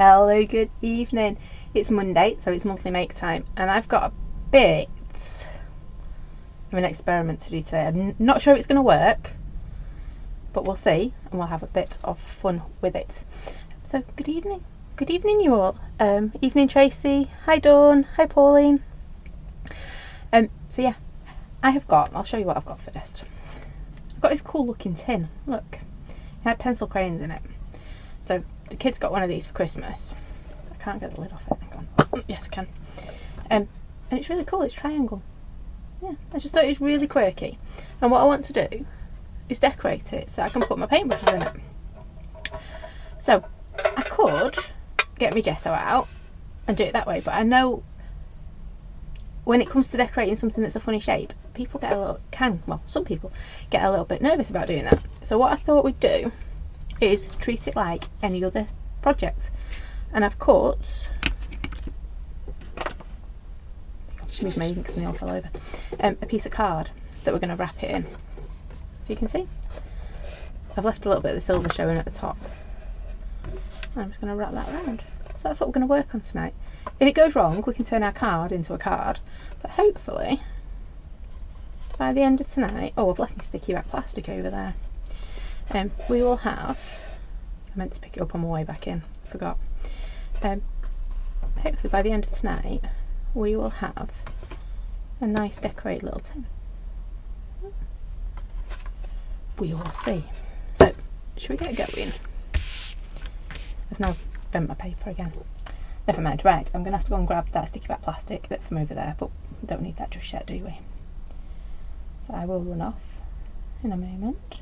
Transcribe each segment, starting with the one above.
Hello, good evening. It's Monday, so it's monthly make time, and I've got a bit of an experiment to do today. I'm not sure if it's going to work, but we'll see, and we'll have a bit of fun with it. So, good evening. Good evening, you all. Evening, Tracy. Hi, Dawn. Hi, Pauline. So yeah, I'll show you what I've got first. I've got this cool looking tin. Look, it had pencil crayons in it. So the kids got one of these for Christmas. I can't get the lid off it. Hang on. Oh, yes, I can. And it's really cool. It's triangle. Yeah, I just thought it was really quirky. And what I want to do is decorate it so I can put my paintbrushes in it. So I could get my gesso out and do it that way, but I know when it comes to decorating something that's a funny shape, people get some people get a little bit nervous about doing that. So what I thought we'd do is treat it like any other project. And I've cut, excuse my inks and they all fell over, a piece of card that we're going to wrap it in. So you can see, I've left a little bit of the silver showing at the top. I'm just going to wrap that around. So that's what we're going to work on tonight. If it goes wrong, we can turn our card into a card, but hopefully by the end of tonight, oh, I've left my sticky wrap plastic over there. We will have, I meant to pick it up on my way back in, forgot. Hopefully by the end of tonight we will have a nice decorated little tin. We will see. So should we get going? I've now bent my paper again. Never mind. Right, I'm going to have to go and grab that sticky wrap plastic bit from over there, but we don't need that just yet, do we? So I will run off in a moment.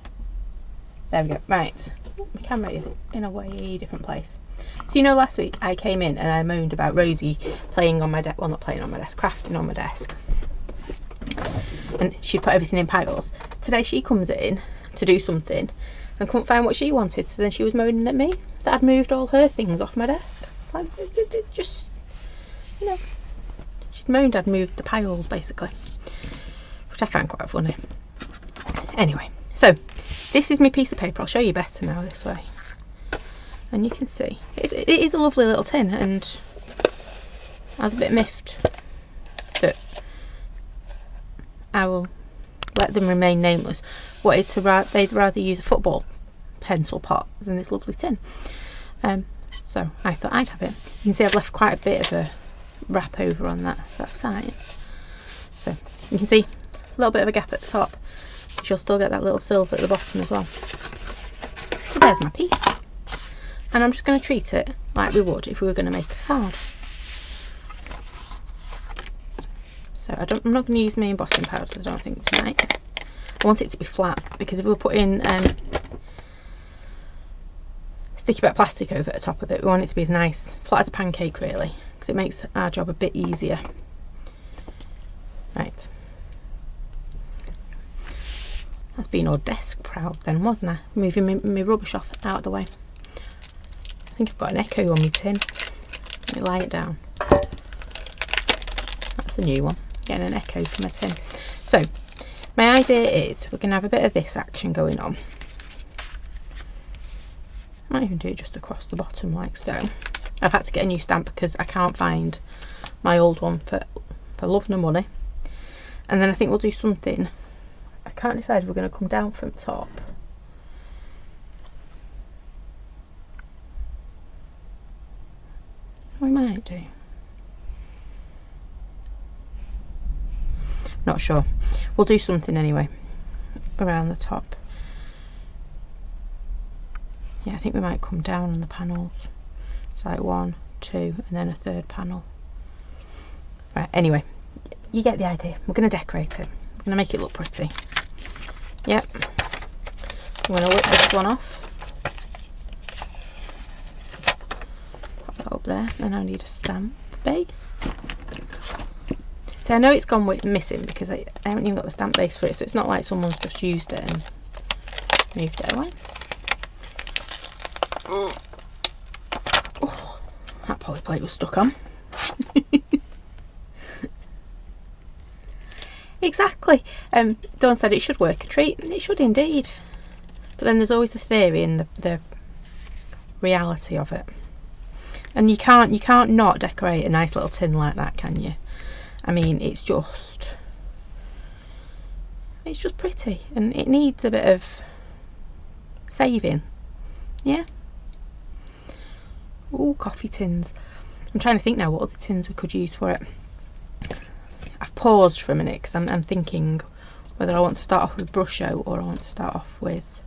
There we go. Right, my camera is in a way different place. So you know, last week I came in and I moaned about Rosie playing on my desk, well, not playing on my desk, crafting on my desk, and she'd put everything in piles. Today she comes in to do something and couldn't find what she wanted, so then she was moaning at me that I'd moved all her things off my desk. Like, just, you know, she'd moaned I'd moved the piles basically, which I found quite funny. Anyway, so this is my piece of paper. I'll show you better now this way, and you can see it is a lovely little tin, and I was a bit miffed that I will let them remain nameless. They'd rather use a football pencil pot than this lovely tin. So I thought I'd have it. You can see I've left quite a bit of a wrap over on that, so that's fine. So you can see a little bit of a gap at the top, but you'll still get that little silver at the bottom as well. So there's my piece, and I'm just going to treat it like we would if we were going to make a card. So I'm not going to use my embossing powders, I don't think, tonight. I want it to be flat, because if we were putting sticky wrap plastic over the top of it, we want it to be as nice, flat as a pancake really, because it makes our job a bit easier. Right. That's been all desk proud then, wasn't I? Moving my rubbish off out of the way. I think I've got an echo on my tin. Let me lie it down. That's a new one. Getting an echo for my tin. So my idea is we're going to have a bit of this action going on. I might even do it just across the bottom like so. I've had to get a new stamp because I can't find my old one for love nor money. And then I think we'll do something. I can't decide if we're going to come down from top. We might do. Not sure. We'll do something anyway around the top. Yeah, I think we might come down on the panels. It's like 1, 2, and then a third panel. Right, anyway, you get the idea. We're going to decorate it. We're going to make it look pretty. Yep. I'm going to whip this one off. Pop that up there. Then I need a stamp base. So I know it's gone missing because I haven't even got the stamp base for it, so it's not like someone's just used it and moved it away. Oh, that poly plate was stuck on. Exactly. Dawn said it should work a treat. It should indeed. But then there's always the theory and the reality of it. And you can't not decorate a nice little tin like that, can you? I mean, it's just pretty, and it needs a bit of saving. Yeah. Ooh, coffee tins. I'm trying to think now what other tins we could use for it. I've paused for a minute because I'm thinking whether I want to start off with Brusho or I want to start off with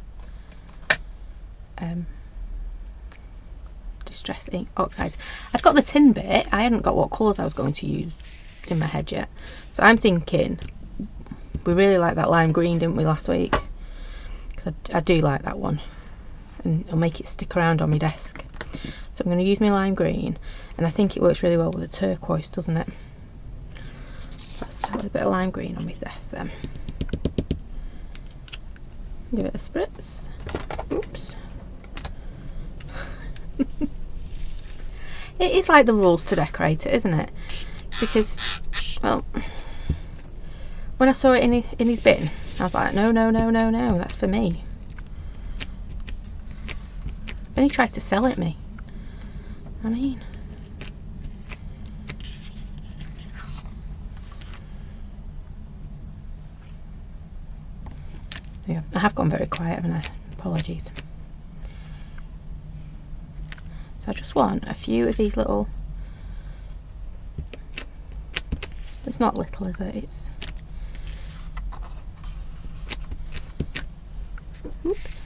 Distress Ink Oxides. I'd got the tin bit, I hadn't got what colours I was going to use in my head yet. So I'm thinking, we really liked that lime green, didn't we, last week? Because I do like that one, and I'll make it stick around on my desk. So I'm going to use my lime green, and I think it works really well with the turquoise, doesn't it? Let's start with a bit of lime green on my desk then. Give it a spritz. Oops. It is like the rules to decorate it, isn't it? Because, well, when I saw it in his bin, I was like, no, that's for me. Then he tried to sell it me. I mean, yeah, I have gone very quiet, haven't I? Apologies. So I just want a few of these little, it's not little, is it? It's, oops.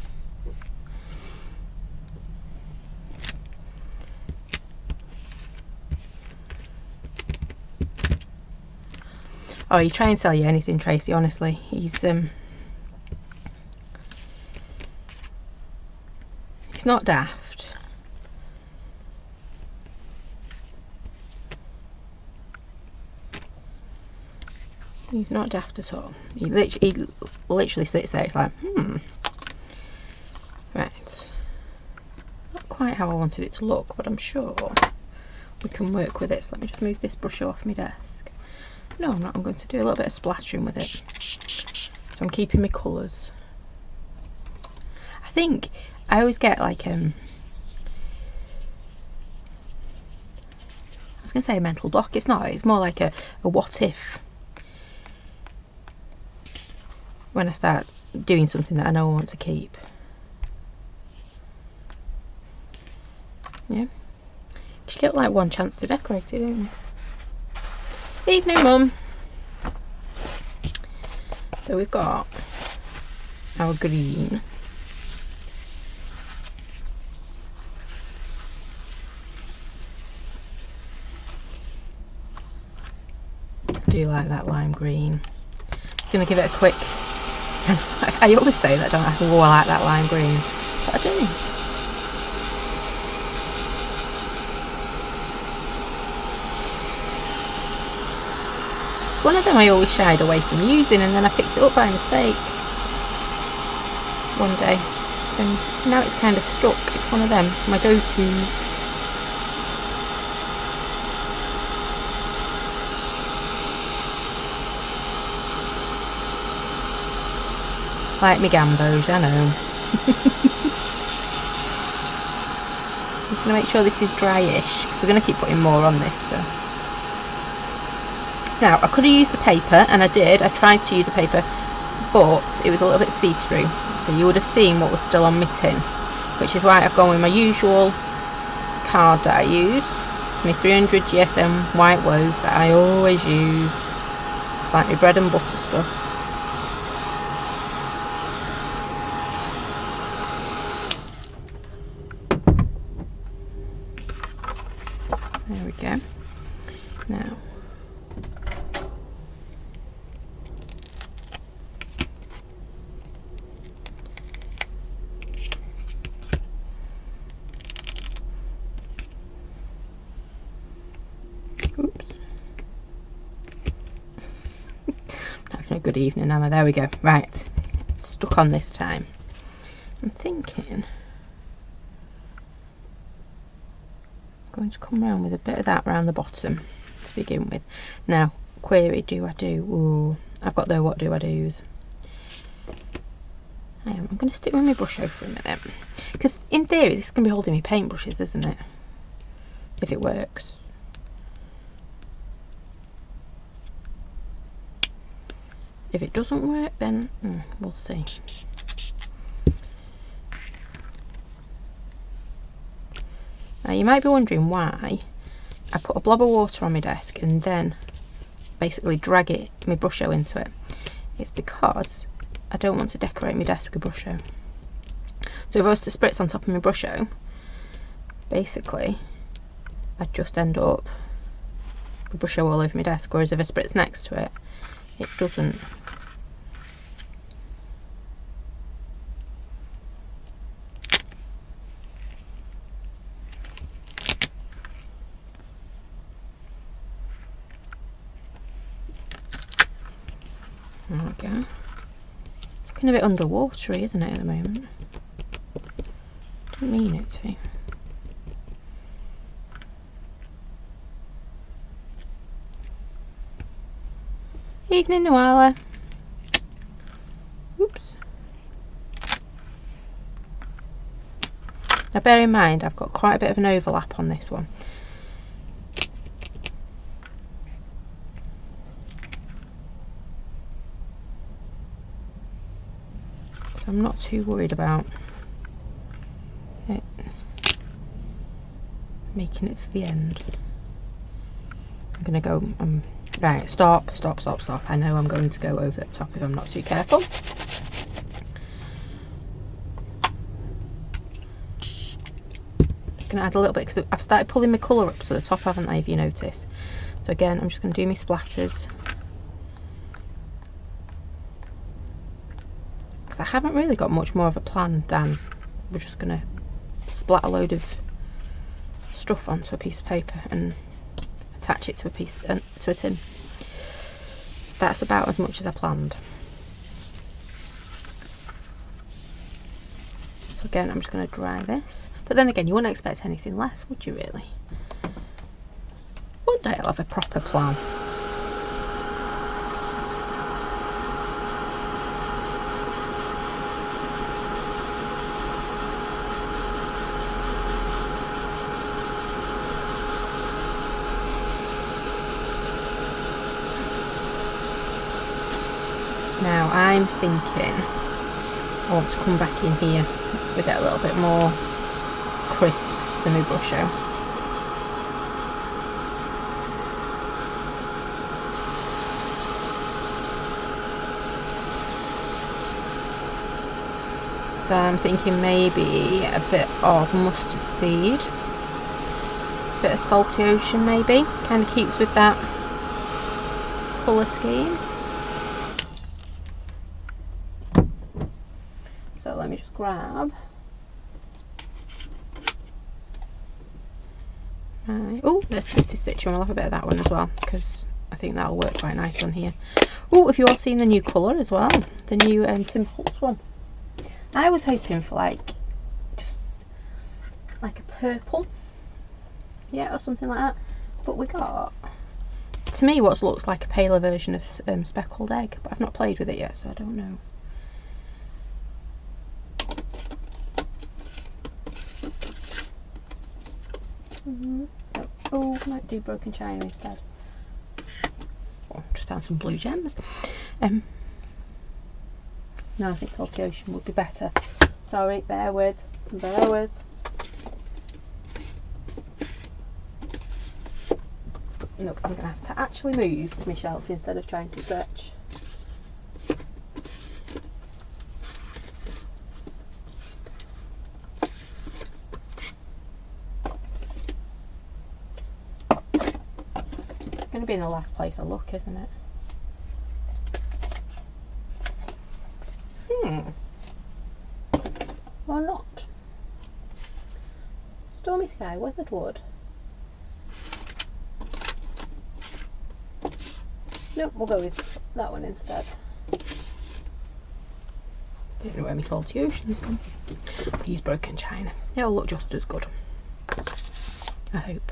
Oh, you try and sell you anything, Tracy, honestly. He's not daft. He's not daft at all. He literally sits there, it's like, right. Not quite how I wanted it to look, but I'm sure we can work with it. So let me just move this brush off my desk. No, I'm not. I'm going to do a little bit of splattering with it. So I'm keeping my colours. I think I always get like I was going to say a mental block. It's not. It's more like a what if. When I start doing something that I know I want to keep. Yeah. You get like one chance to decorate it, don't you? Evening, Mum. So we've got our green. I do like that lime green. I'm gonna give it a quick. I always say that, don't I? Oh, I like that lime green, but I do. One of them I always shied away from using, and then I picked it up by mistake one day, and now it's kind of stuck. It's one of them, my go-tos. Like me gambos, I know. I'm just going to make sure this is dryish, because we're going to keep putting more on this. So. Now, I could have used the paper, and I did. I tried to use the paper, but it was a little bit see-through. So you would have seen what was still on my tin, which is why I've gone with my usual card that I use. It's my 300 GSM white wove that I always use. It's like my bread and butter stuff. There we go. Now, oops. Not having a good evening, am I? There we go. Right, stuck on this time. I'm thinking going to come around with a bit of that around the bottom to begin with. Now, query, do I do? Ooh, I've got the what do I do's. I'm going to stick with my Brusho for a minute, because in theory this can be holding my paintbrushes, isn't it? if it works. If it doesn't work, then we'll see. Now you might be wondering why I put a blob of water on my desk and then basically drag my Brusho into it. It's because I don't want to decorate my desk with Brusho. So if I was to spritz on top of my Brusho, basically I'd just end up with Brusho all over my desk, whereas if I spritz next to it, it doesn't. There we go. It's looking a bit underwatery, isn't it, at the moment? Didn't mean it to. Evening, Noala. Oops. Now bear in mind, I've got quite a bit of an overlap on this one. I'm not too worried about it making it to the end. I'm gonna go, right, stop. I know I'm going to go over the top if I'm not too careful. Just gonna add a little bit, because I've started pulling my colour up to the top, haven't I, if you notice. So again, I'm just gonna do my splatters. I haven't really got much more of a plan than we're just going to splat a load of stuff onto a piece of paper and attach it to a tin. That's about as much as I planned. So again, I'm just going to dry this. But then again, you wouldn't expect anything less, would you really? One day I'll have a proper plan. Now I'm thinking I want to come back in here with it a little bit more crisp than my Brusho. So I'm thinking maybe a bit of mustard seed, a bit of salty ocean maybe, kind of keeps with that colour scheme. So let me just grab. Right. Oh, there's Twisty Stitch, and we'll have a bit of that one as well, because I think that'll work quite nice on here. Oh, have you all seen the new colour as well? The new Tim Holtz one. I was hoping for like, just like a purple, yeah, or something like that. But we got, to me, what looks like a paler version of Speckled Egg, but I've not played with it yet, so I don't know. Oh, might do Broken China instead. Oh, just found some blue gems. No, I think Salty Ocean would be better. Sorry, bear with. Nope, I'm going to have to actually move to my shelf instead of trying to stretch. It's going to be in the last place I look, isn't it? Or not. Stormy Sky, Weathered Wood. Nope, we'll go with that one instead. Don't know where my Salty Ocean's gone. Use Broken China. It'll look just as good, I hope.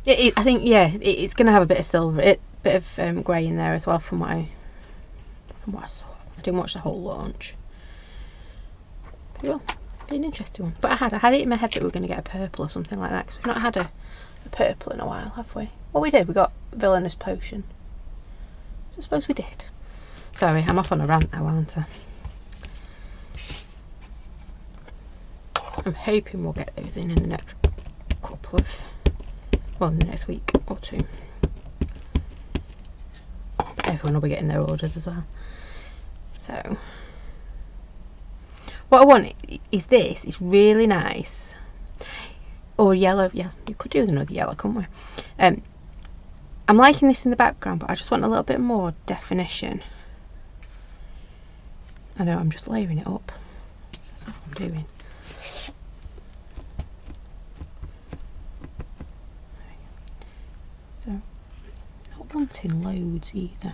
I think, yeah, it's going to have a bit of silver, bit of grey in there as well from what I saw. I didn't watch the whole launch. Cool. be an interesting one. But I had it in my head that we were going to get a purple or something like that, because we've not had a purple in a while, have we? Well, we did. We got Villainous Potion. So I suppose we did. Sorry, I'm off on a rant now, aren't I? I'm hoping we'll get those in the next couple of, well, in the next week or two. Everyone will be getting their orders as well. So, what I want is this. It's really nice. Or yellow. Yeah, you could do another yellow, couldn't we? I'm liking this in the background, but I just want a little bit more definition. I know, I'm just layering it up. That's what I'm doing. So, not wanting loads either,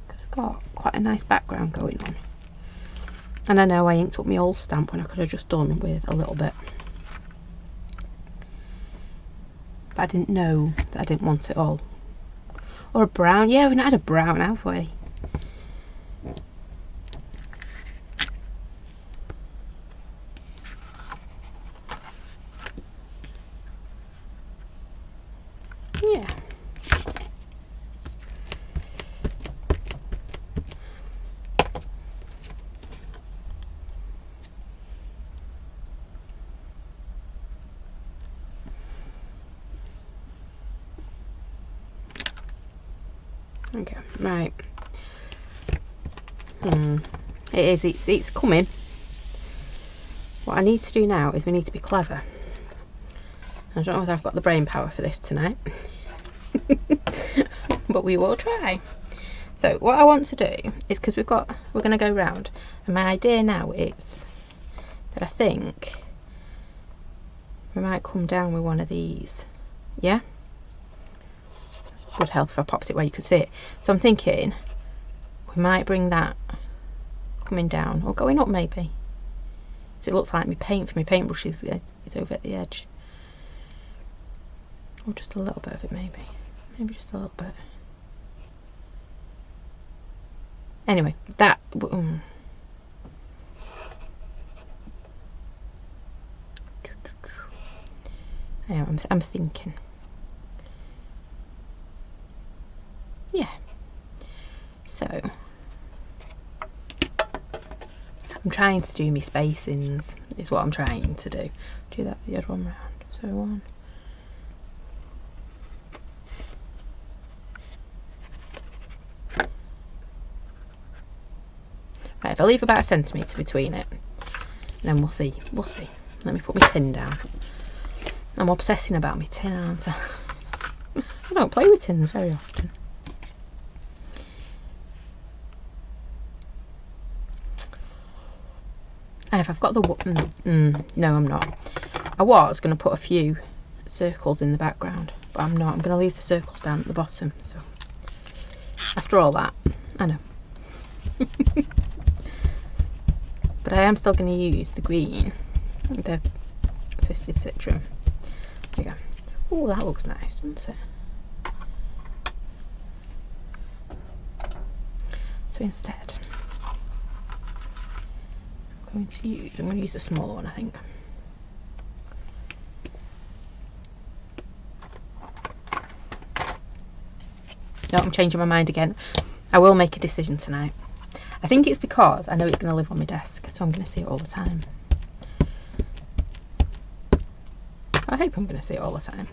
because I've got quite a nice background going on. And I know I inked up my old stamp when I could have just done with a little bit. But I didn't know that I didn't want it all. Or a brown. Yeah, we've not had a brown, have we? Yeah. Okay, right. It's coming. What I need to do now is we need to be clever. I don't know whether I've got the brain power for this tonight. But we will try. So what I want to do is, because we're going to go round, and my idea now is that I think we might come down with one of these. Yeah? Would help if I popped it where you could see it. So I'm thinking we might bring that coming down or going up maybe. So it looks like my paint for my paintbrush is over at the edge. Or just a little bit of it maybe. Maybe just a little bit. Anyway, that... I'm thinking. Yeah. So I'm trying to do my spacings, is what I'm trying to do. Do that the other one round. So one. Right, if I leave about a centimetre between it, then we'll see. We'll see. Let me put my tin down. I'm obsessing about my tin, aren't I? I don't play with tins very often. I've got the... no, I'm not. I was going to put a few circles in the background, but I'm not. I'm going to leave the circles down at the bottom. So after all that, I know. But I am still going to use the green, the Twisted Citron. There you go. Oh, that looks nice, doesn't it? So instead, I'm going to use the smaller one, I think. No, I'm changing my mind again. I will make a decision tonight. I think it's because I know it's going to live on my desk, so I'm going to see it all the time. I hope I'm going to see it all the time.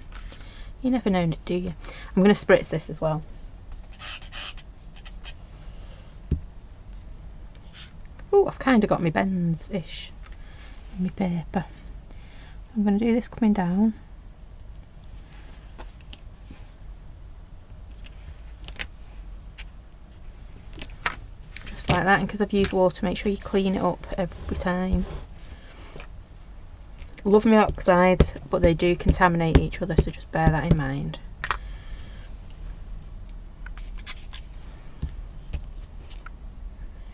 You never know, do you? I'm going to spritz this as well. Oh, I've kind of got my bends-ish in my paper. I'm going to do this coming down. Just like that, and because I've used water, make sure you clean it up every time. Love my oxides, but they do contaminate each other, so just bear that in mind.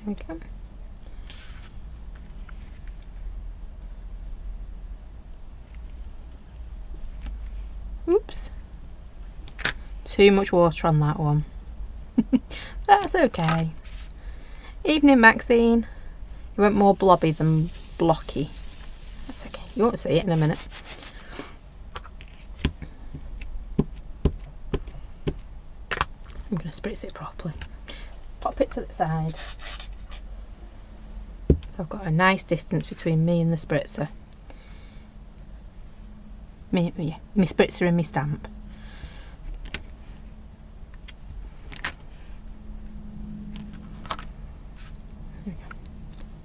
There we go. Oops. Too much water on that one. That's okay. Evening, Maxine. You went more blobby than blocky. That's okay, you won't see it in a minute. I'm going to spritz it properly. Pop it to the side. So I've got a nice distance between me and the spritzer. My spritzer and my stamp. There we go.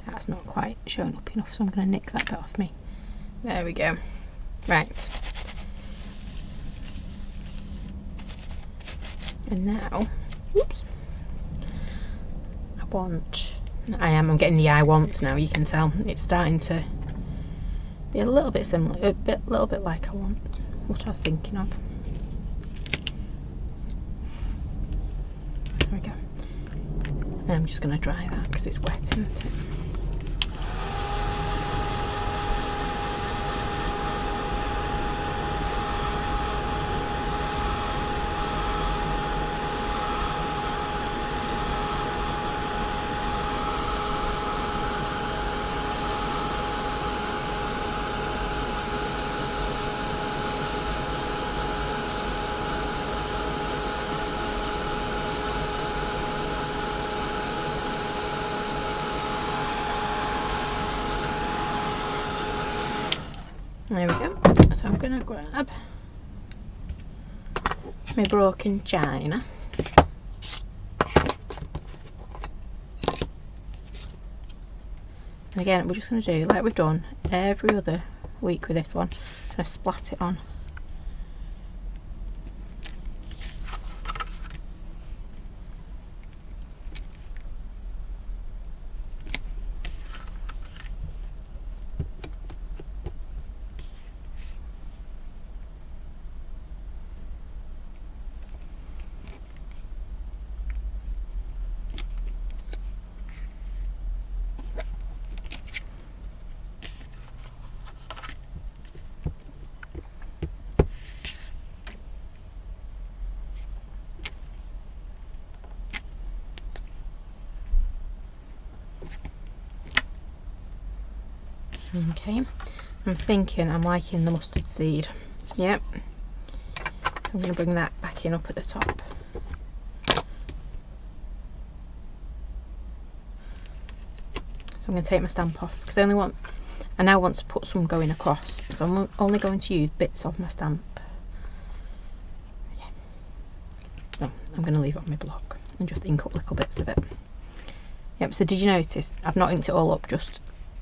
That's not quite showing up enough, so I'm going to nick that bit off me. There we go. Right. And now, whoops. I'm getting the I want now, you can tell. It's starting to be a little bit similar, a little bit like I want, what I was thinking of. There we go. And I'm just going to dry that because it's wet, isn't it? There we go. So I'm going to grab my broken china. And again, we're just going to do like we've done every other week with this one. I'm going to splat it on. Okay, I'm thinking I'm liking the mustard seed. Yep. So I'm going to bring that back in up at the top. So I'm going to take my stamp off because I now want to put some going across. So I'm only going to use bits of my stamp. Yeah. No, I'm going to leave it on my block and just ink up little bits of it. Yep, so did you notice I've not inked it all up, just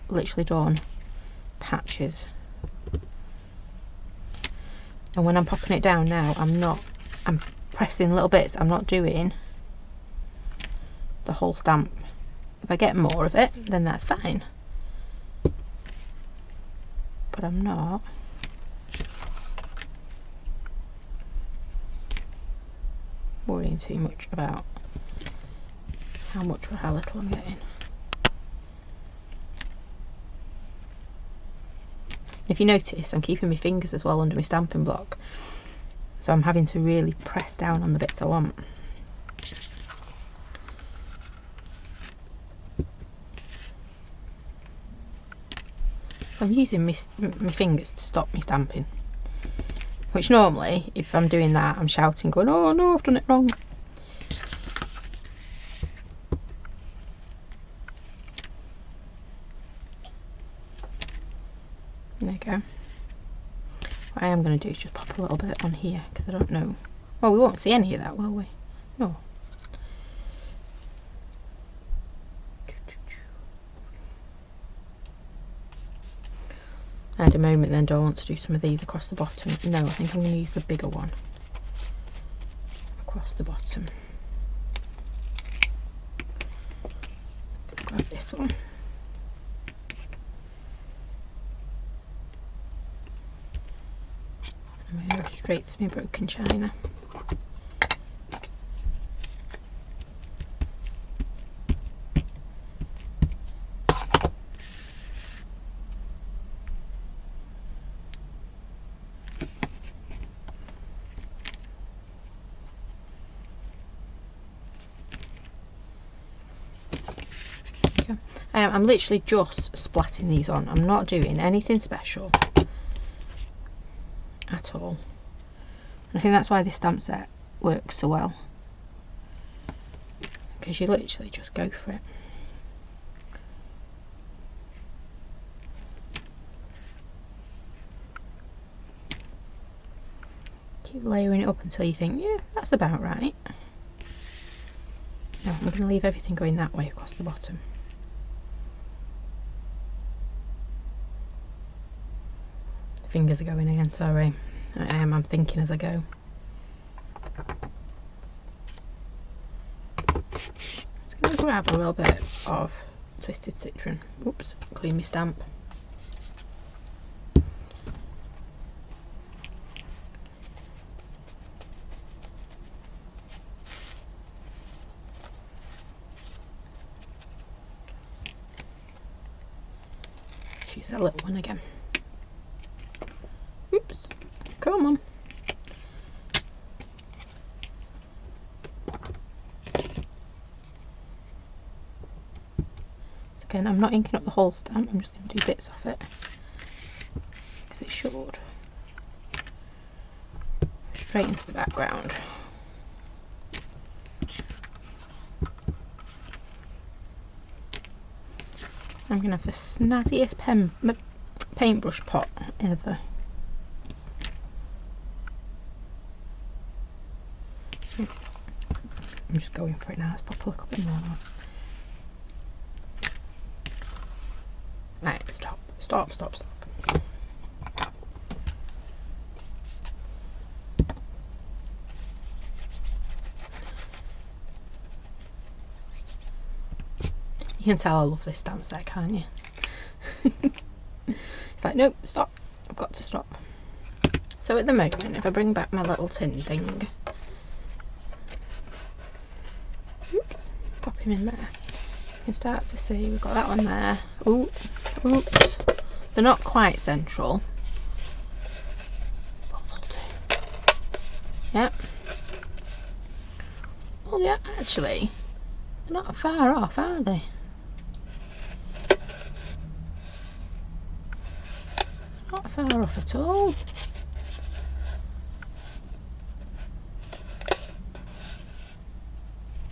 literally drawn patches. And when I'm popping it down now, I'm pressing little bits, I'm not doing the whole stamp. If I get more of it, then that's fine. But I'm not worrying too much about how much or how little I'm getting. If you notice, I'm keeping my fingers as well under my stamping block, so I'm having to really press down on the bits I want. I'm using my fingers to stop me stamping, which normally, if I'm doing that, I'm shouting going, oh no, I've done it wrong. There you go. What I am going to do is just pop a little bit on here because I don't know. Well, we won't see any of that, will we? No. I had a moment then, do I want to do some of these across the bottom? No, I think I'm going to use the bigger one across the bottom. Grab this one. I'm going to go straight to my broken china. I'm literally just splatting these on. I'm not doing anything special at all. I think that's why this stamp set works so well, because you literally just go for it. Keep layering it up until you think, yeah, that's about right. Now I'm going to leave everything going that way across the bottom. Fingers are going again, sorry. I'm thinking as I go. Just going to grab a little bit of Twisted Citron. Oops, clean my stamp. She's a little one again. Oops, come on. So again, I'm not inking up the whole stamp, I'm just going to do bits off it, because it's short. Straight into the background. I'm going to have the snazziest paintbrush pot ever. I'm just going for it now. Let's pop a look up in more. Right, stop. You can tell I love this stamp set, can't you? It's like, nope, stop. I've got to stop. So at the moment, if I bring back my little tin thing, oops, pop him in there. You can start to see we've got that one there. Ooh, oops. They're not quite central. Yep. Well, yeah, actually, they're not far off, are they? Not far off at all.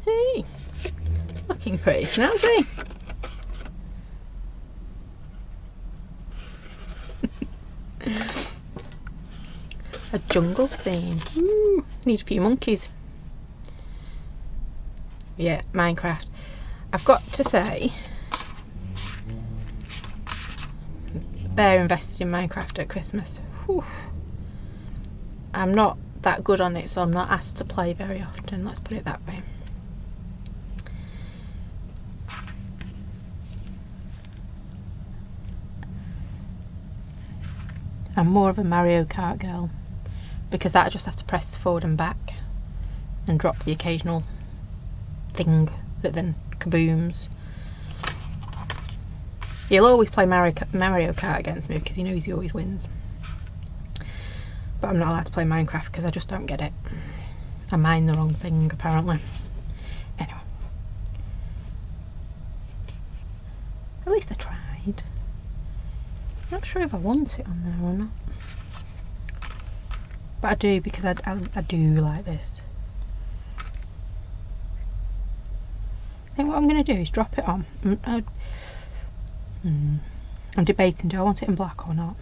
Hey, looking pretty snazzy. A jungle theme. Ooh, need a few monkeys. Yeah, Minecraft. I've got to say, Bear invested in Minecraft at Christmas. Whew. I'm not that good on it, so I'm not asked to play very often, let's put it that way. I'm more of a Mario Kart girl, because I just have to press forward and back and drop the occasional thing that then kabooms. He'll always play Mario Kart against me because he knows he always wins. But I'm not allowed to play Minecraft because I just don't get it. I mine the wrong thing apparently. Anyway. At least I tried. I'm not sure if I want it on there or not. But I do, because I do like this. I think what I'm going to do is drop it on. I'm debating, do I want it in black or not?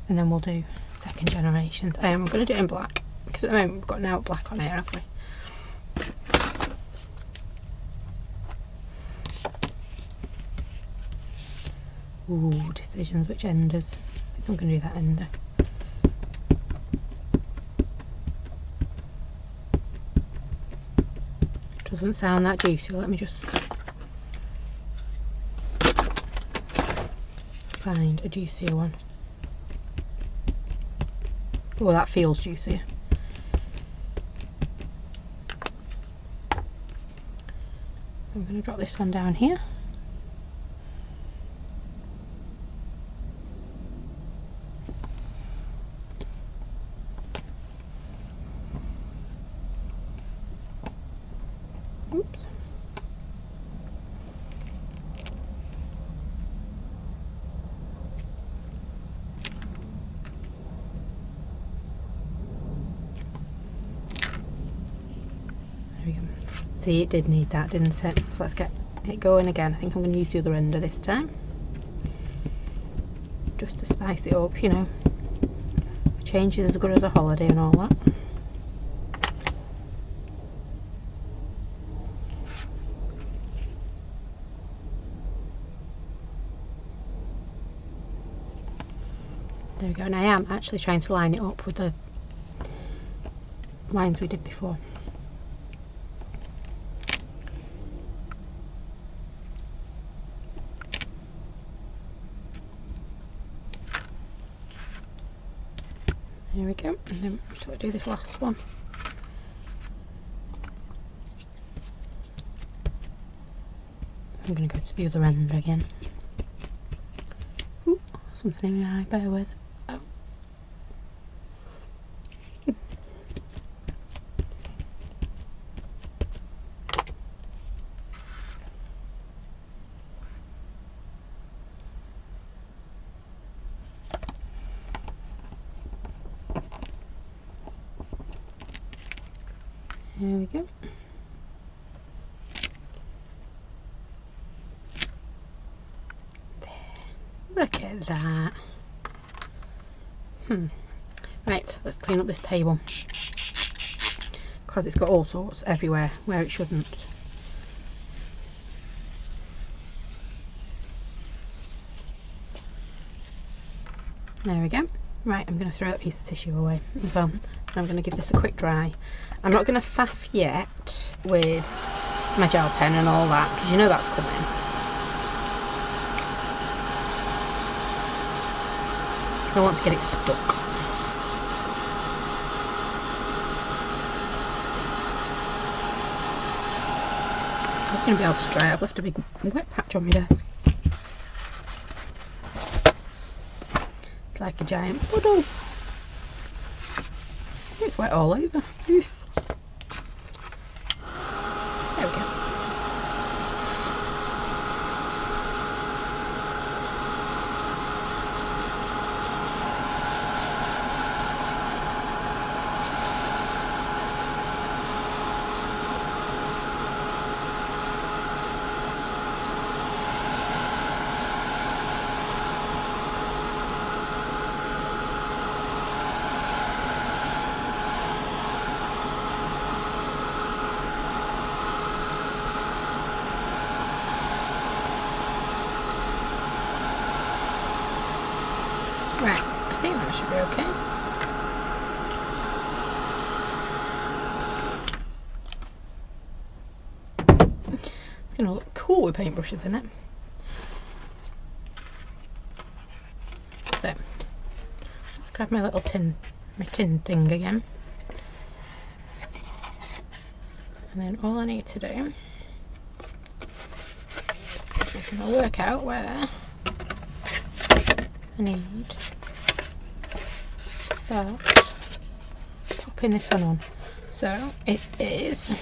And then we'll do Second Generations. I'm going to do it in black, because at the moment we've got an out black on here, haven't we? Ooh, decisions, which enders? I think I'm going to do that ender. Doesn't sound that juicy. Let me just find a juicier one. Oh, that feels juicier. I'm going to drop this one down here. Oops. we go. See, it did need that, didn't it? So let's get it going again. I think I'm going to use the other ender this time, just to spice it up, you know. Change is as good as a holiday and all that. There we go, and I am actually trying to line it up with the lines we did before. There we go, and then shall I do this last one? I'm going to go to the other end again. Ooh, something in my eye, bear with. Oh. There we go. There. Look at that. Right, let's clean up this table, because it's got all sorts everywhere where it shouldn't. There we go. Right, I'm going to throw that piece of tissue away as well. I'm going to give this a quick dry. I'm not going to faff yet with my gel pen and all that, because you know that's coming. I want to get it stuck. I'm going to be able to dry it. I've left a big wet patch on my desk. It's like a giant puddle. It's wet all over. There we go. Right, I think that should be okay. It's going to look cool with paintbrushes in it. So, let's grab my little tin thing again. And then all I need to do is going to work out where I need that, popping this one on. So it is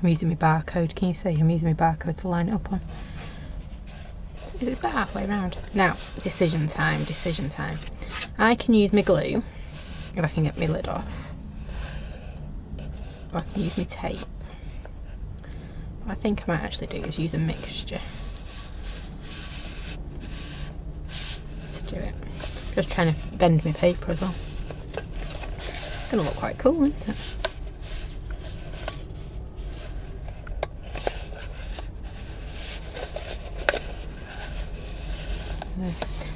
I'm using my barcode. Can you see? I'm using my barcode to line it up on. Is it about halfway around? Now, decision time, decision time. I can use my glue if I can get my lid off, or I can use my tape. What I think I might actually do is use a mixture to do it. Just trying to bend my paper as well. It's going to look quite cool, isn't it?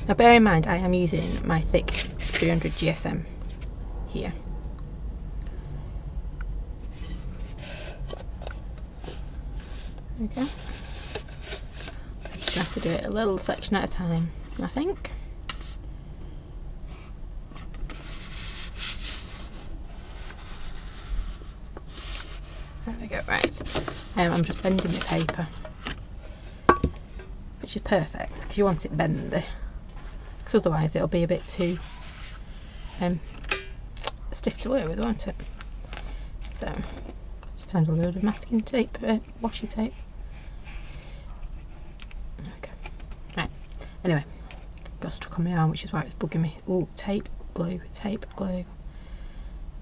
Now bear in mind I am using my thick 300 GSM here. Okay. I just have to do it a little section at a time, I think. There we go, right. I'm just bending the paper, which is perfect because you want it bendy, because otherwise it'll be a bit too stiff to work with, won't it? So just kind of a load of masking tape, washi tape. Okay, right. Anyway, got stuck on my arm, which is why it's bugging me. Oh, tape. glue, tape, glue,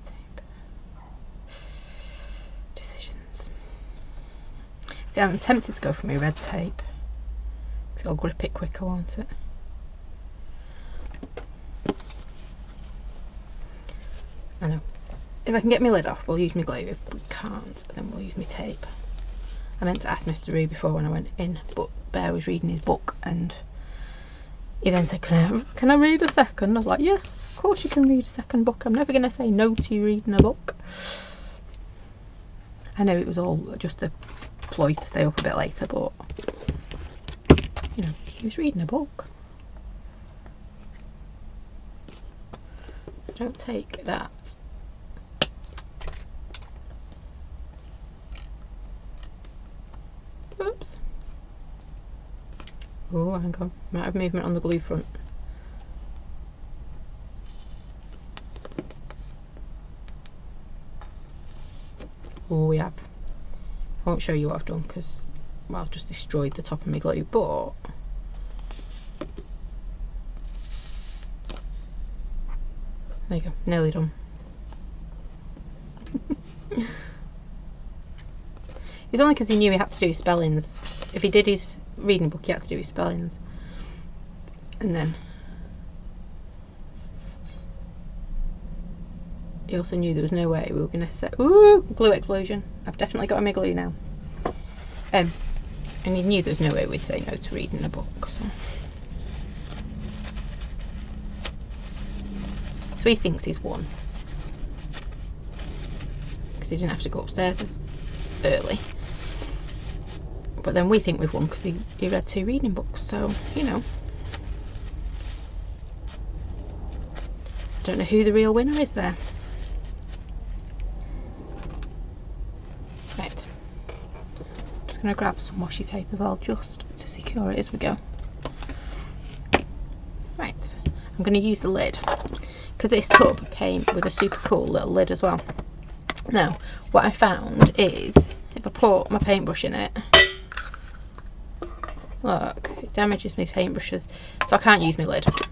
tape. Decisions. See, I'm tempted to go for my red tape, because it'll grip it quicker, won't it? I know. If I can get my lid off, we'll use my glue. If we can't, then we'll use my tape. I meant to ask Mr. Roo before when I went in, but Bear was reading his book and he then said, can I read a second? I was like, yes, of course you can read a second book. I'm never going to say no to you reading a book. I know it was all just a ploy to stay up a bit later, but, you know, he was reading a book. Don't take that. Oops. Oh, hang on. Might have movement on the glue front. Oh, we have. I won't show you what I've done because, well, I've just destroyed the top of my glue, but there you go, nearly done. It's only because he knew he had to do his spellings. If he did his reading book, he had to do his spellings. And then he also knew there was no way we were going to set... Ooh, glue explosion. I've definitely got my glue now. And he knew there was no way we'd say no to reading a book. So he thinks he's won. Because he didn't have to go upstairs as early. But then we think we've won because he read 2 reading books, so, you know. I don't know who the real winner is there. Right. I'm just going to grab some washi tape as well, just to secure it as we go. Right. I'm going to use the lid, because this tub came with a super cool little lid as well. Now, what I found is, if I put my paintbrush in it, look, it damages my paintbrushes, so I can't use my lid. But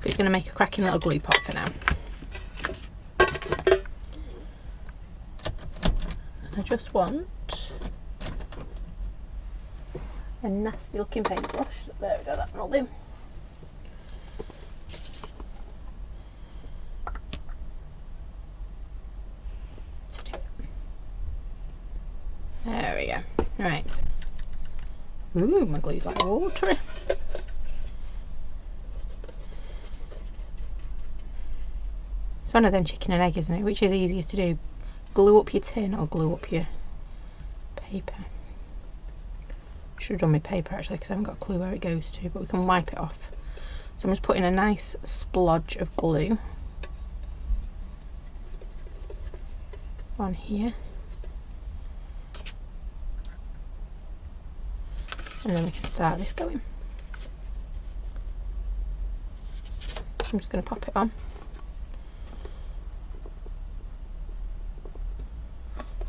it's going to make a cracking little glue pot for now. And I just want a nasty looking paintbrush. There we go, that will do. There we go. Right. Ooh, my glue's like watery. It's one of them chicken and egg, isn't it? Which is easier to do? Glue up your tin or glue up your paper? Should have done my paper actually, because I haven't got a clue where it goes to, but we can wipe it off. So I'm just putting a nice splodge of glue on here. And then we can start this going. I'm just going to pop it on.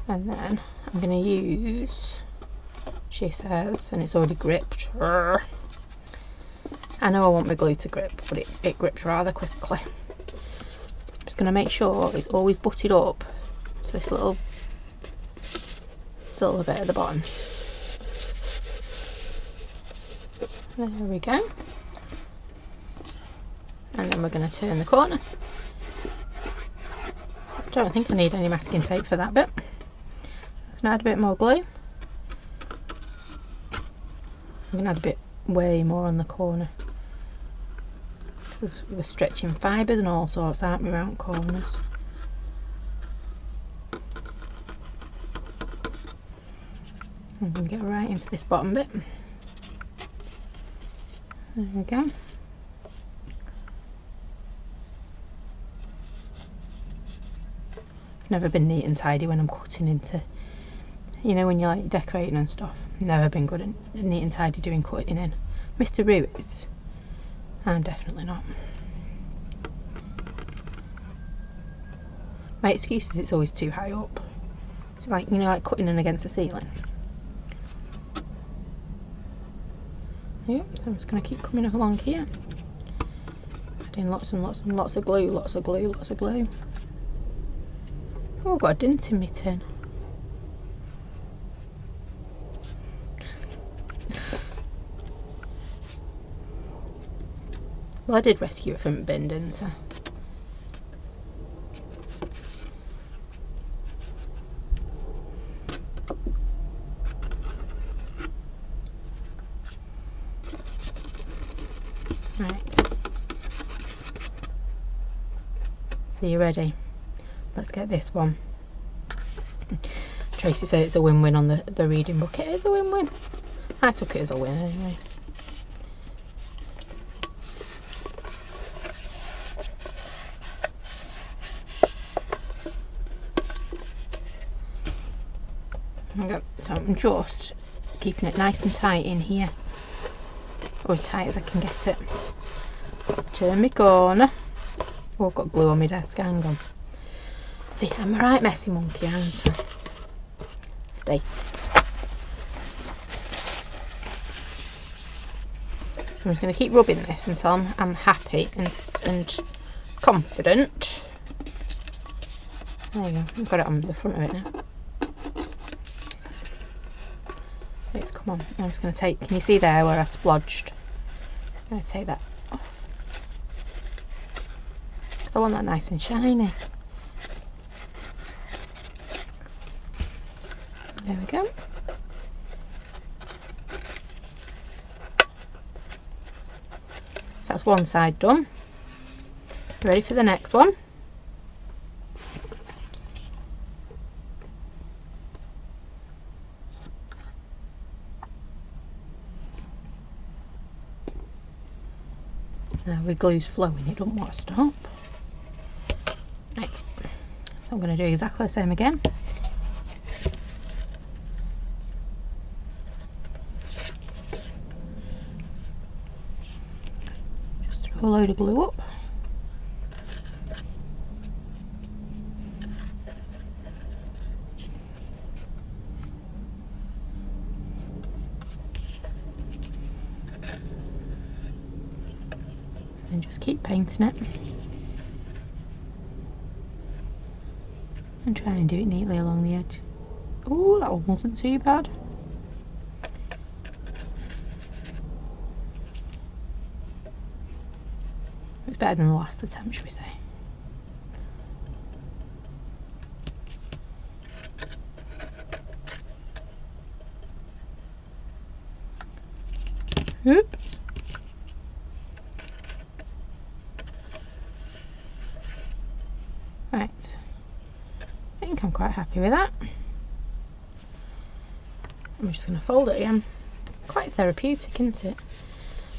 And then I'm going to use, she says, and it's already gripped. I know I want my glue to grip, but it grips rather quickly. I'm just going to make sure it's always butted up to this little silver bit at the bottom. There we go. And then we're going to turn the corner. I don't think I need any masking tape for that bit. I can add a bit more glue. I'm going to add a bit way more on the corner. We're stretching fibres and all sorts, aren't we, around corners? I'm going to get right into this bottom bit. There we go. I've never been neat and tidy when I'm cutting into, you know, when you're like decorating and stuff. Never been good at neat and tidy doing cutting in. Mr. Roo is. I'm definitely not. My excuse is it's always too high up. It's like, you know, like cutting in against the ceiling. Yep, so I'm just going to keep coming along here, adding lots and lots and lots of glue, lots of glue, lots of glue. Oh, I've got a dint in my tin. Well, I did rescue it from a bin, didn't I? Right. So you ready? Let's get this one. Tracy said it's a win-win on the reading book. It is a win-win. I took it as a win anyway. Okay, so I'm just keeping it nice and tight in here, or as tight as I can get it. Let's turn my corner. Oh, I've got glue on my desk, hang on. See, I'm a right messy monkey, aren't I? Stay. I'm just going to keep rubbing this until I'm happy and confident. There you go, I've got it on the front of it now. Let's come on. I'm just going to take, can you see there where I splodged? I'm going to take that off. I want that nice and shiny. There we go. So that's one side done. Ready for the next one. Now the glue's flowing, it doesn't want to stop. Right, so I'm going to do exactly the same again. Just throw a load of glue up. And just keep painting it. And try and do it neatly along the edge. Oh, that one wasn't too bad. It's better than the last attempt, should we say. Oops. Right, I think I'm quite happy with that. I'm just going to fold it again. Quite therapeutic, isn't it?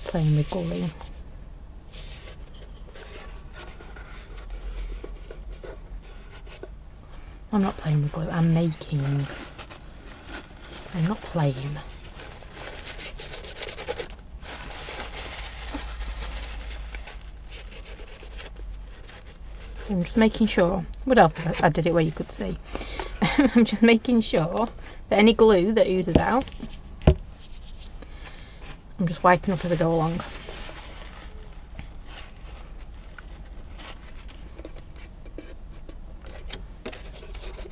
Playing with glue. I'm not playing with glue, I'm making. I'm not playing. I'm just making sure, would help if I did it where you could see. I'm just making sure that any glue that oozes out, I'm just wiping up as I go along.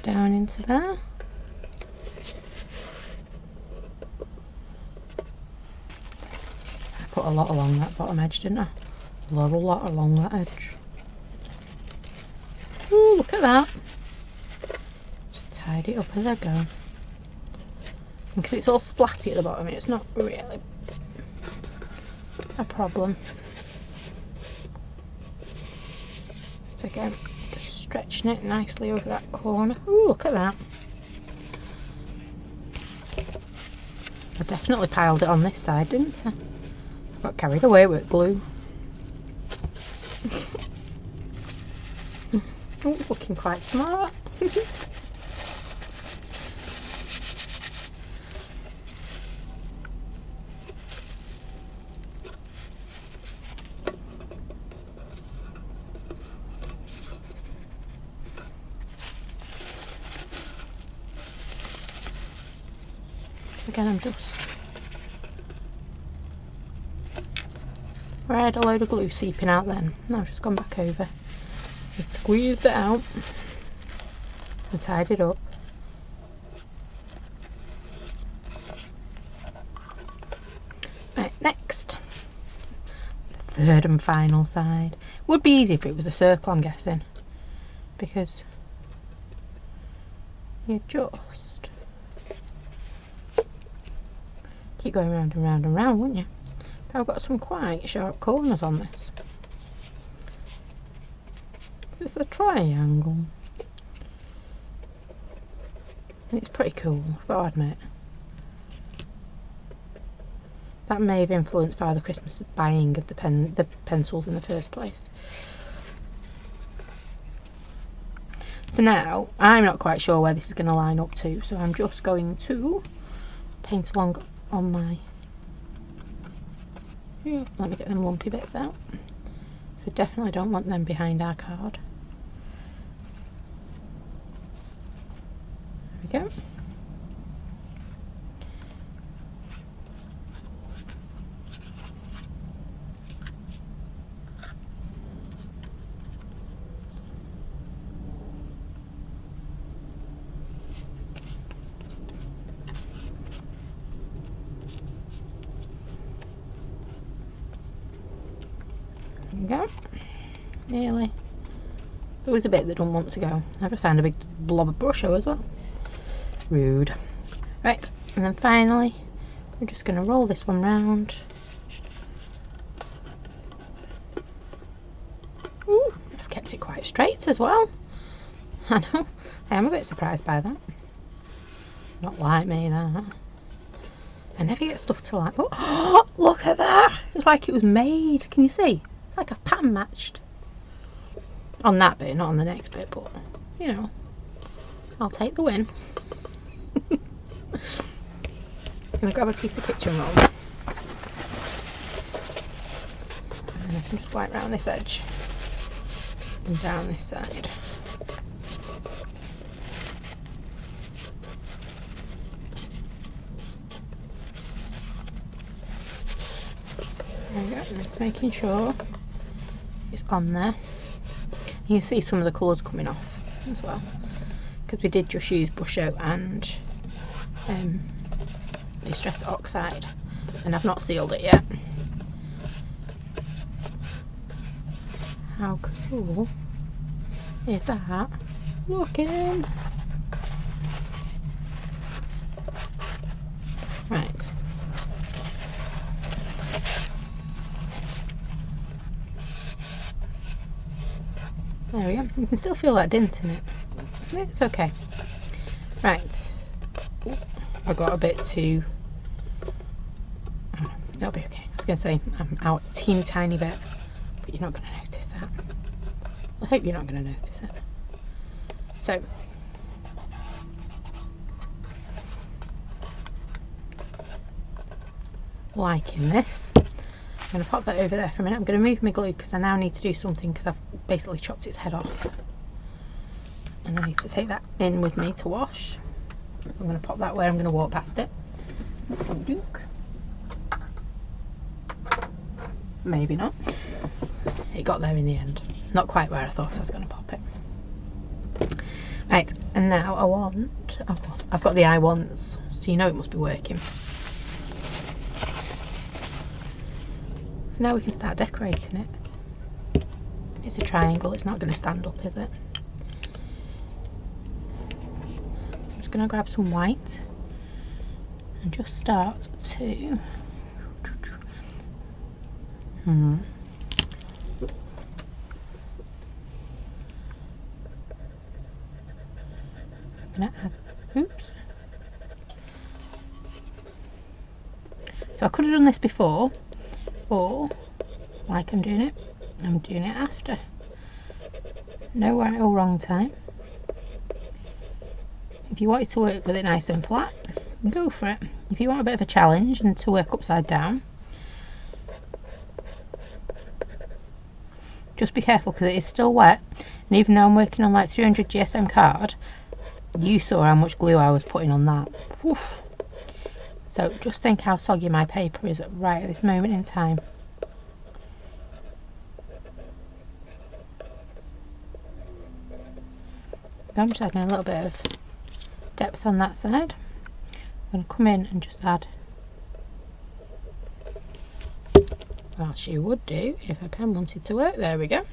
Down into there. I put a lot along that bottom edge, didn't I? A lot along that edge. Ooh, look at that. Just tidy it up as I go. Because it's all splatty at the bottom, it's not really a problem. So again, just stretching it nicely over that corner. Ooh, look at that. I definitely piled it on this side, didn't I? I got carried away with glue. Oh, it's looking quite smart. Again, I'm just where I had a load of glue seeping out then. Now I've just gone back over and squeezed it out and tied it up. Right, next, the third and final side. Would be easy if it was a circle, I'm guessing, because you just keep going round and round and round, wouldn't you? But I've got some quite sharp corners on this. It's a triangle. It's pretty cool, I've got to admit. That may have influenced Father Christmas' buying of the pencils in the first place. So now, I'm not quite sure where this is going to line up to, so I'm just going to paint along on my... Let me get them lumpy bits out. So definitely don't want them behind our card. There we go. There we go. Nearly. There was a bit that don't want to go. I have found a big blob of brush as well. Rude. Right, and then finally we're just going to roll this one round. Ooh, I've kept it quite straight as well. I know, I am a bit surprised by that. Not like me, that. I never get stuff to like. Oh, look at that! It's like it was made. Can you see? Like a pattern matched. On that bit, not on the next bit, but you know, I'll take the win. I'm gonna grab a piece of kitchen roll and I can just wipe round this edge and down this side. There we go, and just making sure it's on there. You can see some of the colours coming off as well, because we did just use Brush Out and Distress Oxide, and I've not sealed it yet. How cool is that looking? Right. There we go. You can still feel that dint in it. It's okay. Right. Ooh, I got a bit too... Oh, that'll be okay. I was going to say I'm out a teeny tiny bit, but you're not going to notice that. I hope you're not going to notice it. So, liking this. I'm going to pop that over there for a minute. I'm going to move my glue because I now need to do something, because I've basically chopped its head off. And I need to take that in with me to wash. I'm going to pop that where I'm going to walk past it. Maybe not. It got there in the end. Not quite where I thought I was going to pop it. Right, and now I want... I've got the I wants, so you know it must be working. So now we can start decorating it. It's a triangle, it's not going to stand up, is it? I'm just going to grab some white and just start to... I'm going to add... Oops. So I could have done this before, or like I'm doing it after. No right or wrong time. If you want it to work with it nice and flat, go for it. If you want a bit of a challenge and to work upside down, just be careful because it is still wet, and even though I'm working on like 300 GSM card, you saw how much glue I was putting on that. Oof. So just think how soggy my paper is right at this moment in time. I'm just adding a little bit of depth on that side. I'm going to come in and just add, well, she would do if her pen wanted to work. There we go.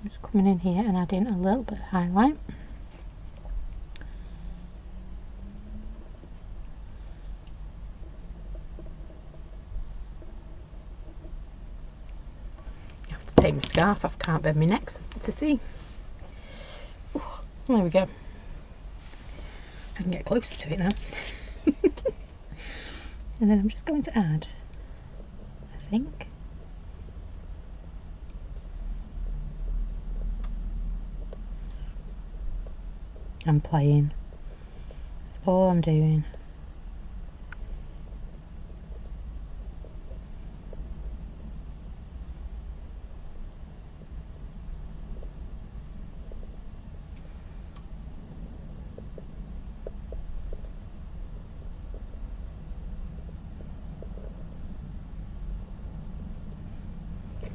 I'm just coming in here and adding a little bit of highlight. I have to take my scarf off, can't bend my neck to see. Ooh, there we go. I can get closer to it now. And then I'm just going to add, I think, I'm playing. That's all I'm doing.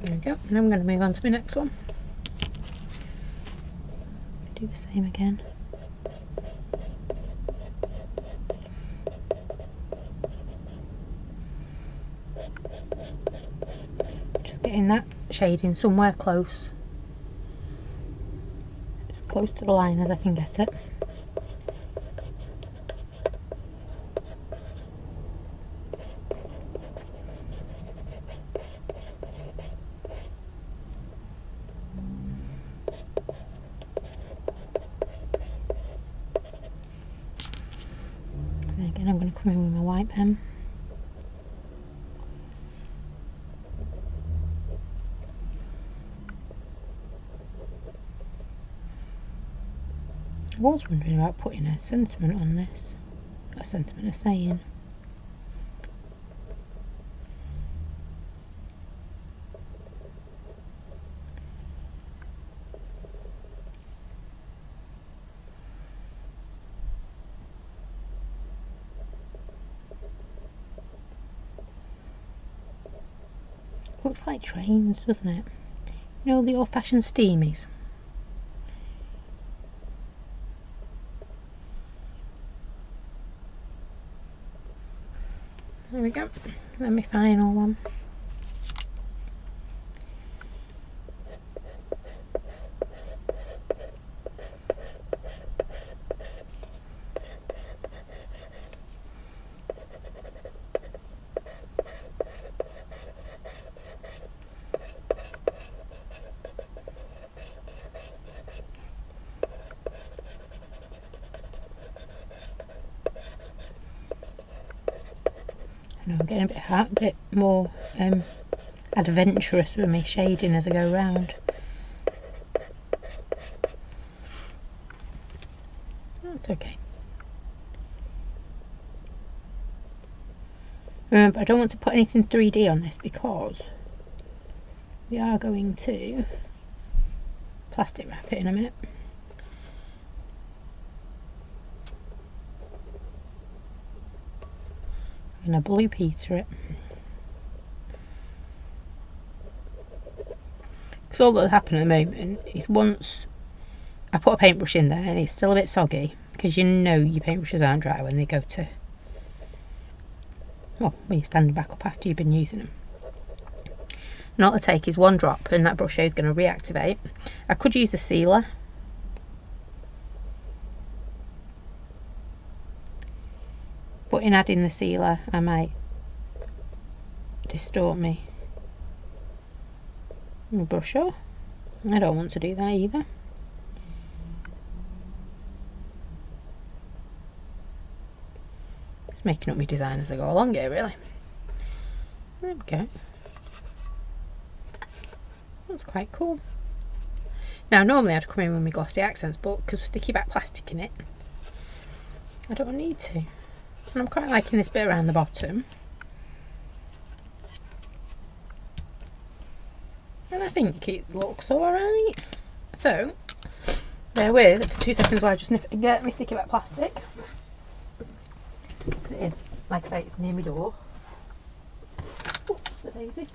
There we go, and I'm going to move on to my next one. Do the same again. Just getting that shading somewhere close. As close to the line as I can get it. And again, I'm going to come in with my white pen. I was wondering about putting a sentiment on this, a sentiment, a saying. Looks like trains, doesn't it? You know, the old-fashioned steamies. There we go. Then my final one. I'm getting a bit more adventurous with my shading as I go round. That's okay. Remember, I don't want to put anything 3D on this because we are going to plastic wrap it in a minute. I'm going to Blue Peter it. Because all that'll happen at the moment is once I put a paintbrush in there and it's still a bit soggy, because you know your paintbrushes aren't dry when they go to, well, when you're standing back up after you've been using them. And all it'll take is one drop and that brush is going to reactivate. I could use a sealer. But in adding the sealer, I might distort my brush off. I don't want to do that either. Just making up my design as I go along here, really. There we go. That's quite cool. Now, normally I'd come in with my glossy accents, but because we're sticky back plastic in it, I don't need to. And I'm quite liking this bit around the bottom. And I think it looks alright. So, bear with for 2 seconds while I just get my sticky back plastic. Because it is, like I say, it's near my door. Oops, a daisy.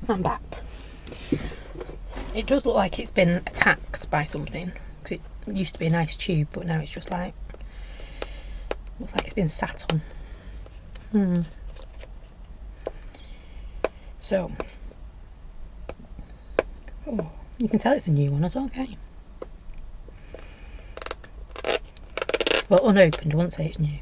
I'm back. It does look like it's been attacked by something, because it used to be a nice tube, but now it's just like, looks like it's been sat on. So, oh, you can tell it's a new one as well, can't you? Well, unopened, I wouldn't say it's new.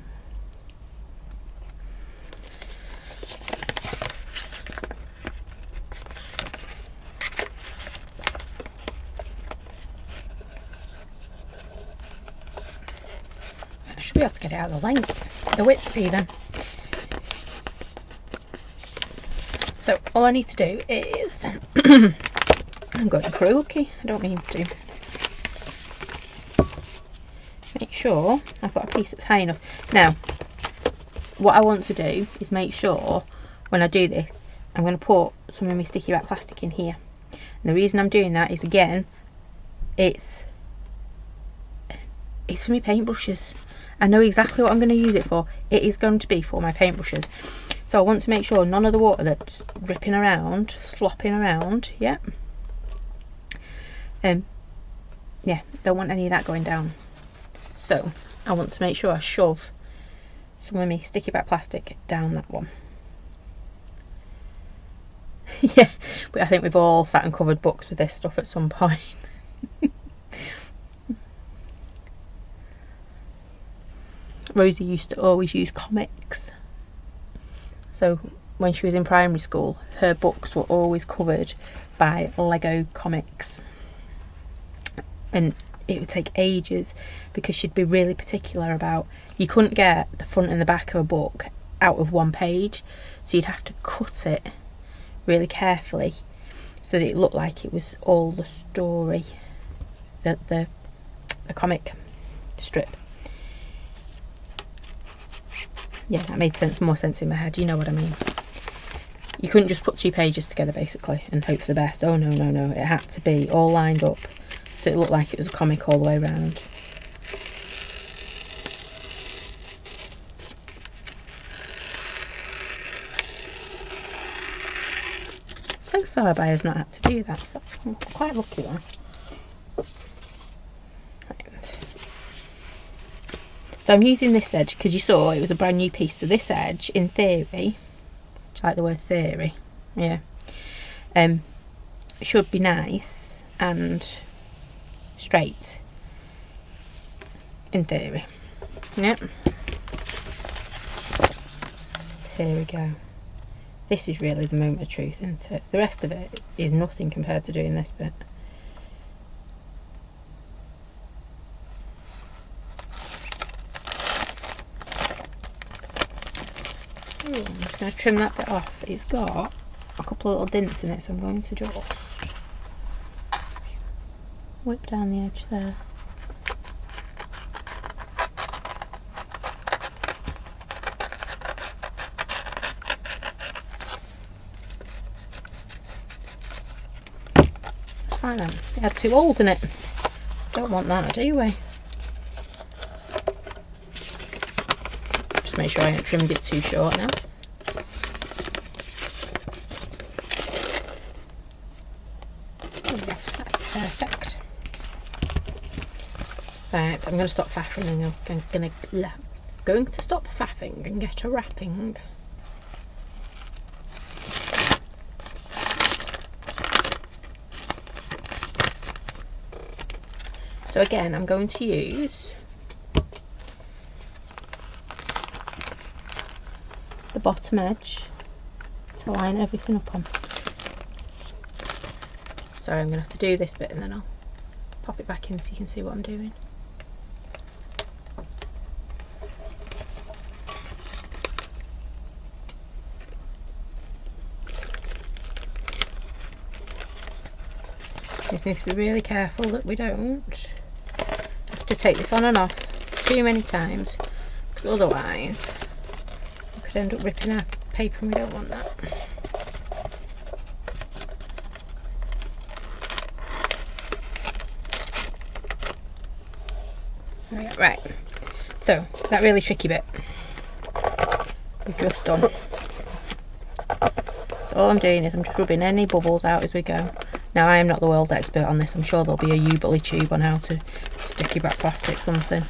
I should be able to get it out of the length, the width even. So all I need to do is, I'm going croaky, I don't mean to. Make sure I've got a piece that's high enough. Now, what I want to do is make sure when I do this, I'm going to put some of my sticky wrap plastic in here. And the reason I'm doing that is, again, it's for my paintbrushes. I know exactly what I'm going to use it for. It is going to be for my paintbrushes. So I want to make sure none of the water that's dripping around, slopping around, yeah, don't want any of that going down. So I want to make sure I shove some of my sticky back plastic down that one. Yeah, but I think we've all sat and covered books with this stuff at some point. Rosie used to always use comics. So when she was in primary school, her books were always covered by Lego comics. And it would take ages because she'd be really particular about, you couldn't get the front and the back of a book out of one page. So you'd have to cut it really carefully so that it looked like it was all the story, the comic strip. Yeah, that made more sense in my head, you know what I mean. You couldn't just put 2 pages together basically and hope for the best. Oh no, it had to be all lined up so it looked like it was a comic all the way around. So far Baya's not had to do that, so I'm quite lucky there. So I'm using this edge because you saw it was a brand new piece. So this edge, in theory, I like the word theory, yeah, should be nice and straight, in theory. Yep. Here we go. This is really the moment of truth, isn't it? The rest of it is nothing compared to doing this bit. I'm just going to trim that bit off. It's got a couple of little dents in it, so I'm going to just whip down the edge there. Just like that. It had 2 holes in it. Don't want that, do we? Just make sure I haven't trimmed it too short now. Perfect. Right, I'm going to stop faffing and I'm going to stop faffing and get a wrapping. So again, I'm going to use the bottom edge to line everything up on. Sorry, I'm going to have to do this bit and then I'll pop it back in so you can see what I'm doing. We need to be really careful that we don't have to take this on and off too many times, because otherwise we could end up ripping our paper and we don't want that. Right, so that really tricky bit we've just done. So all I'm doing is I'm just rubbing any bubbles out as we go. Now I am not the world expert on this. I'm sure there'll be a Ubly tube on how to sticky back plastic something.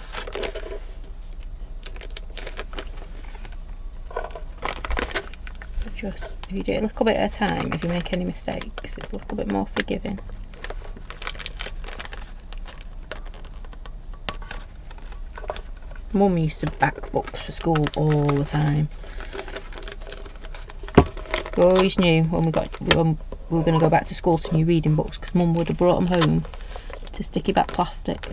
Just, if you do it a little bit at a time, if you make any mistakes, it's a little bit more forgiving. Mum used to back books for school all the time. We always knew when we were going to go back to school to new reading books, because Mum would have brought them home to sticky back plastic.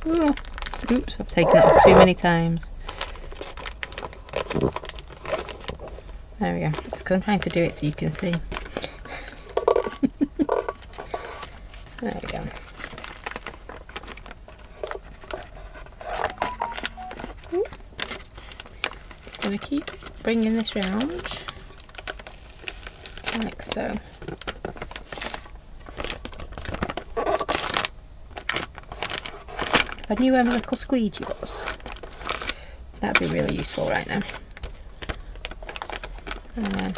Oh, oops, I've taken it off too many times. There we go. It's because I'm trying to do it so you can see. There we go. I'm going to keep bringing this round like so. If I knew where my little squeegee was, that'd be really useful right now. And then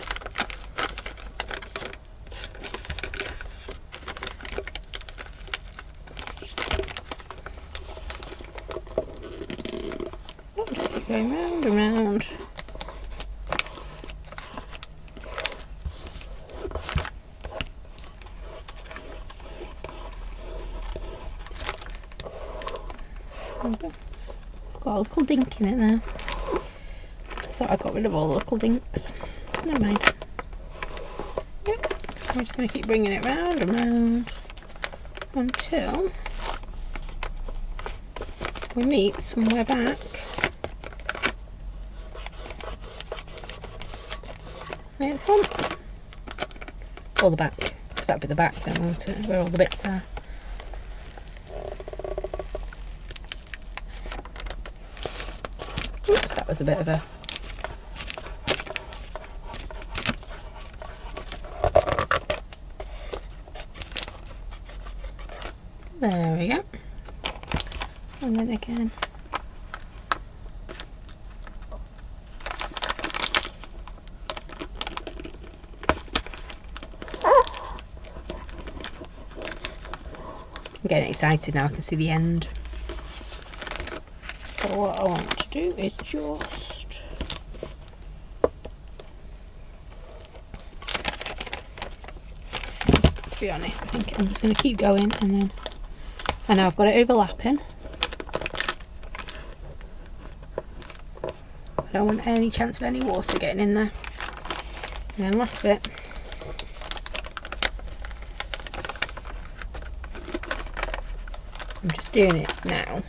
just keep going round and round. Got a little dink in it there. I thought I got rid of all the little dinks. Never mind. Yep. I'm just going to keep bringing it round and round until we meet somewhere back. Near the front. Or the back. Because that'd be the back then, won't it? Where all the bits are. Oops, that was a bit of a... There we go. And then again. I'm getting excited now, I can see the end. So what I want to do is just to be honest, I think I'm just going to keep going, and then I know I've got it overlapping. I don't want any chance of any water getting in there. And then last bit. I'm just doing it now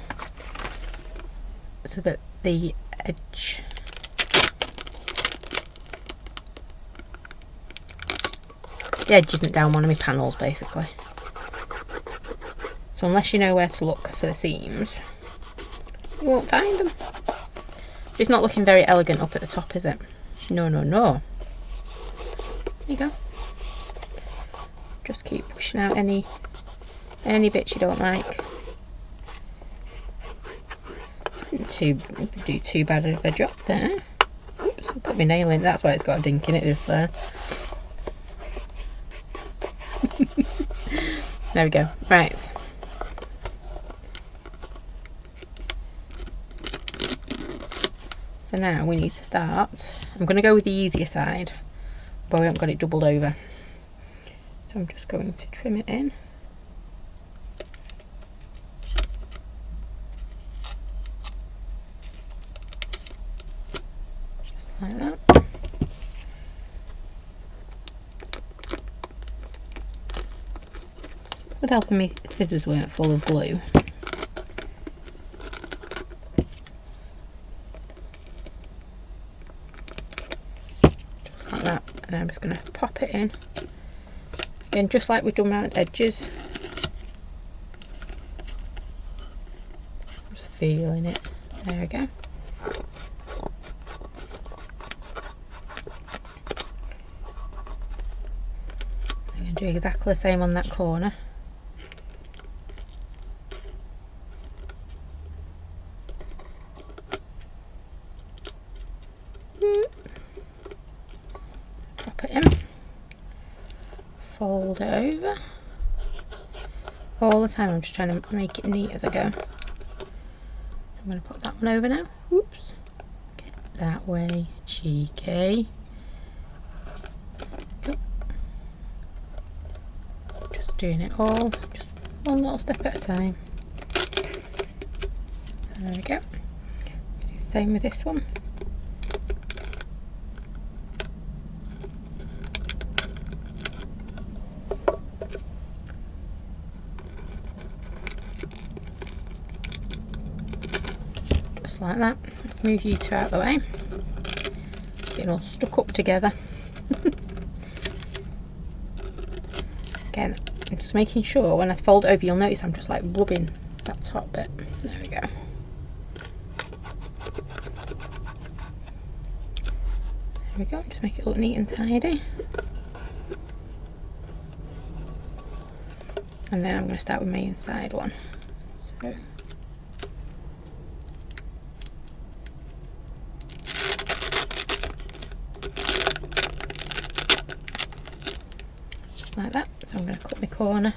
so that the edge isn't down one of my panels, basically. So unless you know where to look for the seams, you won't find them. It's not looking very elegant up at the top, is it? No, no, no. There you go. Just keep pushing out any bits you don't like. Didn't do too bad of a job there. Oops, I put my nail in. That's why it's got a dink in it just there. There we go. Right. So now we need to start. I'm going to go with the easier side, but we haven't got it doubled over. So I'm just going to trim it in. Just like that. Would help if my scissors weren't full of glue. Just like that, and I'm just going to pop it in. Again, just like we've done around edges. Just feeling it. There we go. I'm going to do exactly the same on that corner. Pop it in. Fold it over. All the time I'm just trying to make it neat as I go. I'm going to put that one over now. Oops. Get that way. Cheeky. Just doing it all. Just one little step at a time. There we go. Do the same with this one. Like that. Let's move you two out of the way. Getting all stuck up together. Again, I'm just making sure when I fold it over, you'll notice I'm just like rubbing that top bit. There we go. There we go. Just make it look neat and tidy. And then I'm going to start with my inside one. So. Like that. So I'm going to cut my corner.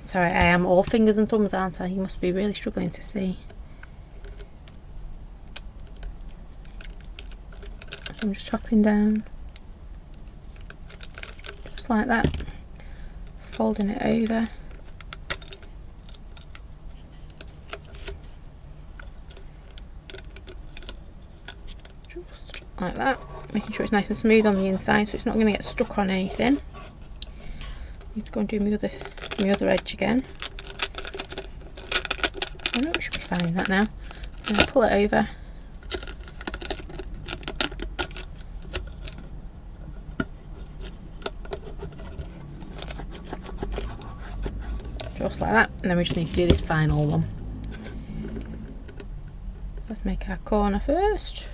Sorry, I am all fingers and thumbs, aren't I? You must be really struggling to see. So I'm just chopping down. Just like that. Folding it over. Just like that. Making sure it's nice and smooth on the inside so it's not going to get stuck on anything. Need to go and do my other edge again. I know it should be fine that now. I'm going to pull it over. Just like that, and then we just need to do this final one. Let's make our corner first.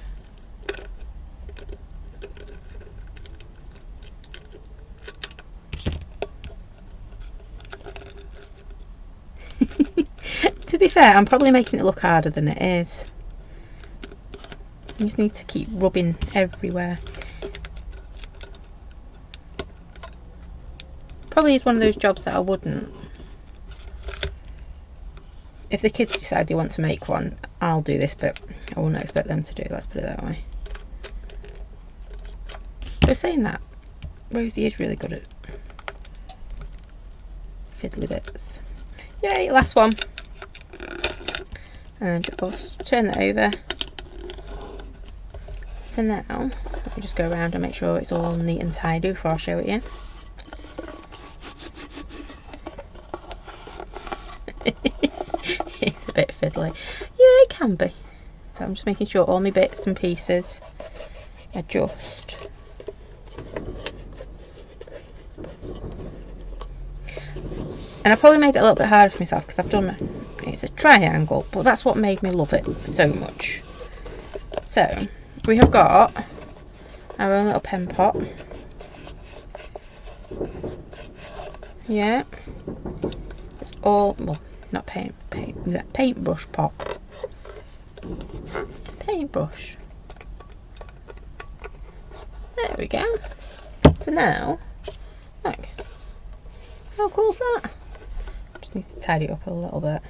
To be fair, I'm probably making it look harder than it is. You just need to keep rubbing everywhere. Probably is one of those jobs that I wouldn't. If the kids decide they want to make one, I'll do this, but I wouldn't expect them to do it, let's put it that way. So saying that, Rosie is really good at fiddly bits. Yay, last one. And just turn that over. So now, let me just go around and make sure it's all neat and tidy before I show it you. It's a bit fiddly. Yeah, it can be. So I'm just making sure all my bits and pieces are just. And I probably made it a little bit harder for myself because I've done it's a triangle, but that's what made me love it so much. So we have got our own little pen pot. Yeah, it's all, well, not paintbrush pot. Paintbrush. There we go. So now, look, how cool is that? Just need to tidy it up a little bit.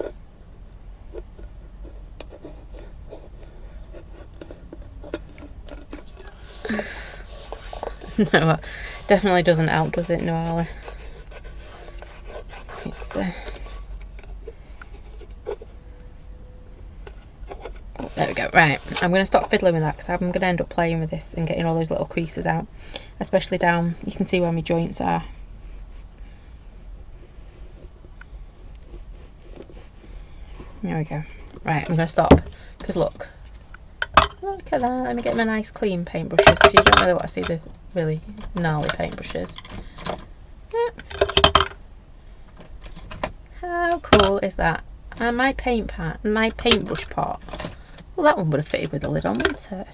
No, it definitely doesn't help, does it, Noelle? It's oh, there we go. Right, I'm going to stop fiddling with that because I'm going to end up playing with this and getting all those little creases out, especially down. You can see where my joints are. There we go. Right, I'm going to stop because look at that. Let me get my nice clean paintbrushes because you don't really want to see the really gnarly paintbrushes. How cool is that? And my paintbrush pot. Well, that one would have fitted with the lid on, wouldn't it?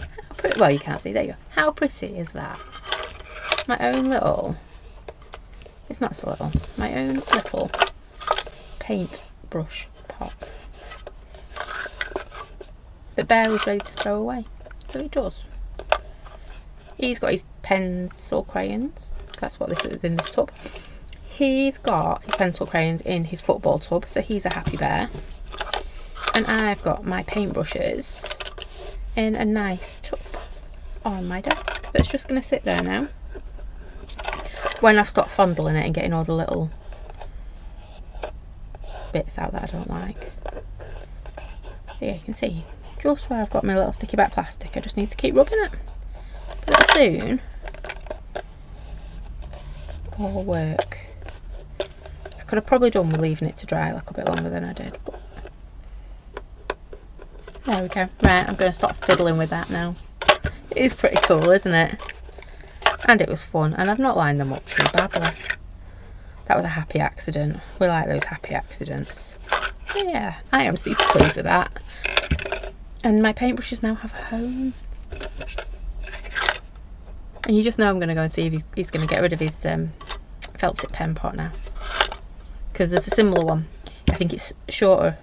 How pretty, well, you can't see. There you go. How pretty is that? My own little. It's not so little. My own little paintbrush pot that Bear was ready to throw away. So he does. He's got his pencil crayons. That's what this is in this tub. He's got his pencil crayons in his football tub, so he's a happy bear. And I've got my paintbrushes in a nice tub on my desk that's just going to sit there now when I've stopped fondling it and getting all the little bits out that I don't like. So yeah, you can see just where I've got my little sticky back plastic, I just need to keep rubbing it. But soon all work. I could have probably done with leaving it to dry like a bit longer than I did, but there we go. Right, I'm going to stop fiddling with that now. It is pretty cool, isn't it? And it was fun, and I've not lined them up too badly. That was a happy accident. We like those happy accidents. Yeah, I am super pleased with that. And my paintbrushes now have a home. And you just know I'm going to go and see if he's going to get rid of his felt tip pen pot now. Because there's a similar one. I think it's shorter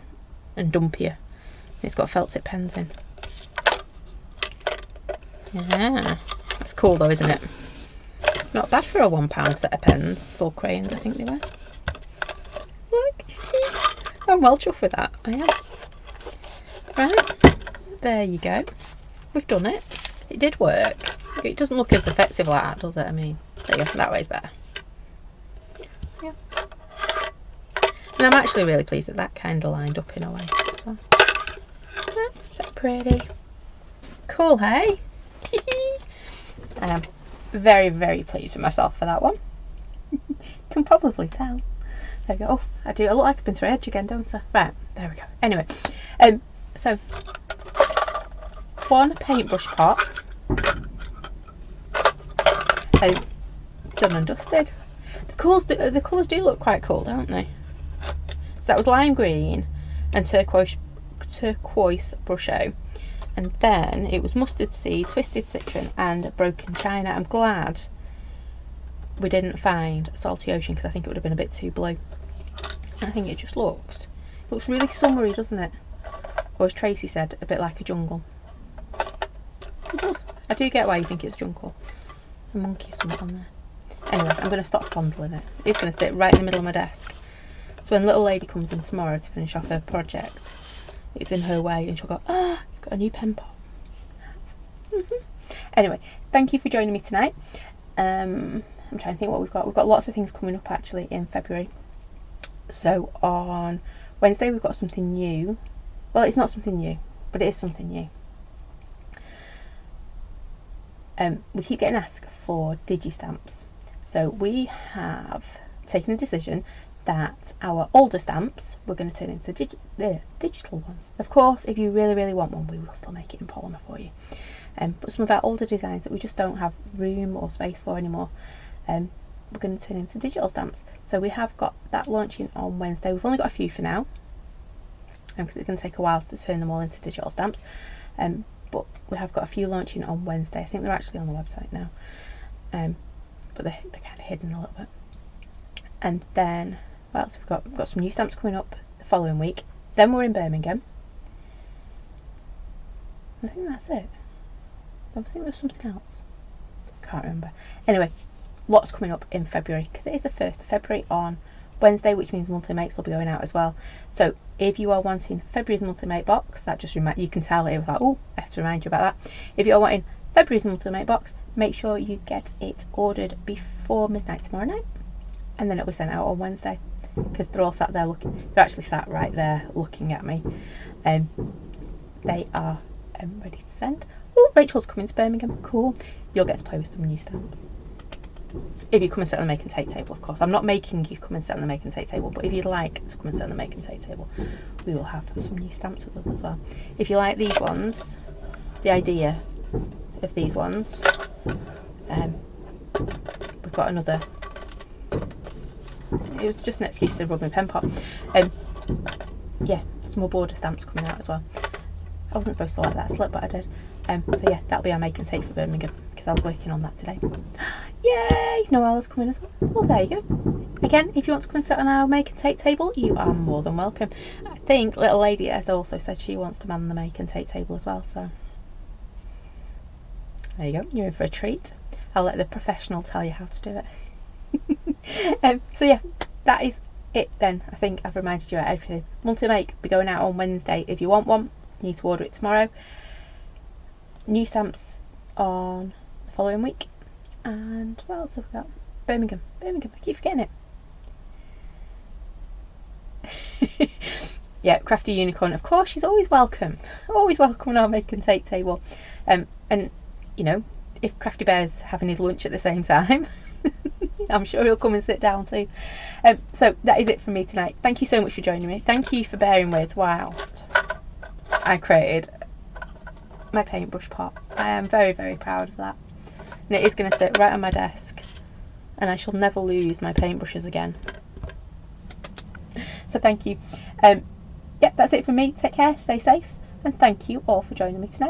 and dumpier. It's got felt tip pens in. Yeah, that's cool though, isn't it? Not bad for a £1 set of pens, or crayons I think they were. Look, I'm well chuffed with that, I am. Right, there you go. We've done it. It did work. It doesn't look as effective like that, does it? I mean, there you go, that way's better. Yeah. And I'm actually really pleased that that kind of lined up in a way. So, yeah, so pretty. Cool, hey? I am very, very pleased with myself for that one. You can probably tell. There we go. Oh, I look like I've been through edge again, don't I? Right, there we go. Anyway, so one paintbrush pot. So done and dusted. The colours do look quite cool, don't they? So that was lime green and turquoise brusho. And then it was mustard seed, twisted citron and broken china. I'm glad we didn't find salty ocean because I think it would have been a bit too blue. I think it just looks really summery, doesn't it? Or as Tracy said, a bit like a jungle. It does. I do get why you think it's jungle. A monkey or something on there. Anyway, I'm going to stop fondling it. It's going to sit right in the middle of my desk. So when little lady comes in tomorrow to finish off her project, it's in her way and she'll go, ah, you've got a new pen pot. Anyway, thank you for joining me tonight. I'm trying to think what we've got. We've got lots of things coming up actually in February. So on Wednesday we've got something new. Well, it's not something new, but it is something new. We keep getting asked for digi-stamps. So we have taken the decision that our older stamps we're going to turn into digital ones. Of course, if you really, really want one, we will still make it in polymer for you. But some of our older designs that we just don't have room or space for anymore, we're going to turn into digital stamps. So we have got that launching on Wednesday. We've only got a few for now, because it's going to take a while to turn them all into digital stamps. But we have got a few launching on Wednesday. I think they're actually on the website now, but they're kind of hidden a little bit. And then what else we've got some new stamps coming up the following week. Then we're in Birmingham. I think that's it. I think there's something else. Can't remember. Anyway, lots coming up in February because it is the 1st of February on Wednesday, which means monthly makes will be going out as well. So if you are wanting February's monthly make box, that just you can tell it was like, oh, I have to remind you about that. If you are wanting February's monthly make box, make sure you get it ordered before midnight tomorrow night, and then it'll be sent out on Wednesday because they're all sat there looking. They're actually sat right there looking at me. They are ready to send. Oh, Rachel's coming to Birmingham. Cool. You'll get to play with some new stamps. If you come and sit on the make and take table, of course. I'm not making you come and sit on the make and take table, but if you'd like to come and sit on the make and take table, we will have some new stamps with us as well. If you like these ones, the idea of these ones, we've got another. It was just an excuse to rub my pen pot. Yeah, some more border stamps coming out as well. I wasn't supposed to like that slip, but I did. So yeah, that'll be our make and take for Birmingham because I was working on that today. Yay! Noella's coming as well. Well, there you go. Again, if you want to come and sit on our make and take table, you are more than welcome. I think little lady has also said she wants to man the make and take table as well. So There you go, you're in for a treat. I'll let the professional tell you how to do it. So yeah, that is it then. I think I've reminded you of everything. Multi-make be going out on Wednesday. If you want one, you need to order it tomorrow. New stamps on the following week. And what else have we got? Birmingham, I keep forgetting it. Yeah, Crafty Unicorn, of course, she's always welcome on our make and take table. And you know, if Crafty Bear's having his lunch at the same time, I'm sure he'll come and sit down too. So that is it from me tonight. Thank you so much for joining me. Thank you for bearing with whilst I created my paintbrush pot. I am very, very proud of that. And it is going to sit right on my desk, and I shall never lose my paintbrushes again. So thank you. Yep, that's it from me. Take care, stay safe, and thank you all for joining me tonight.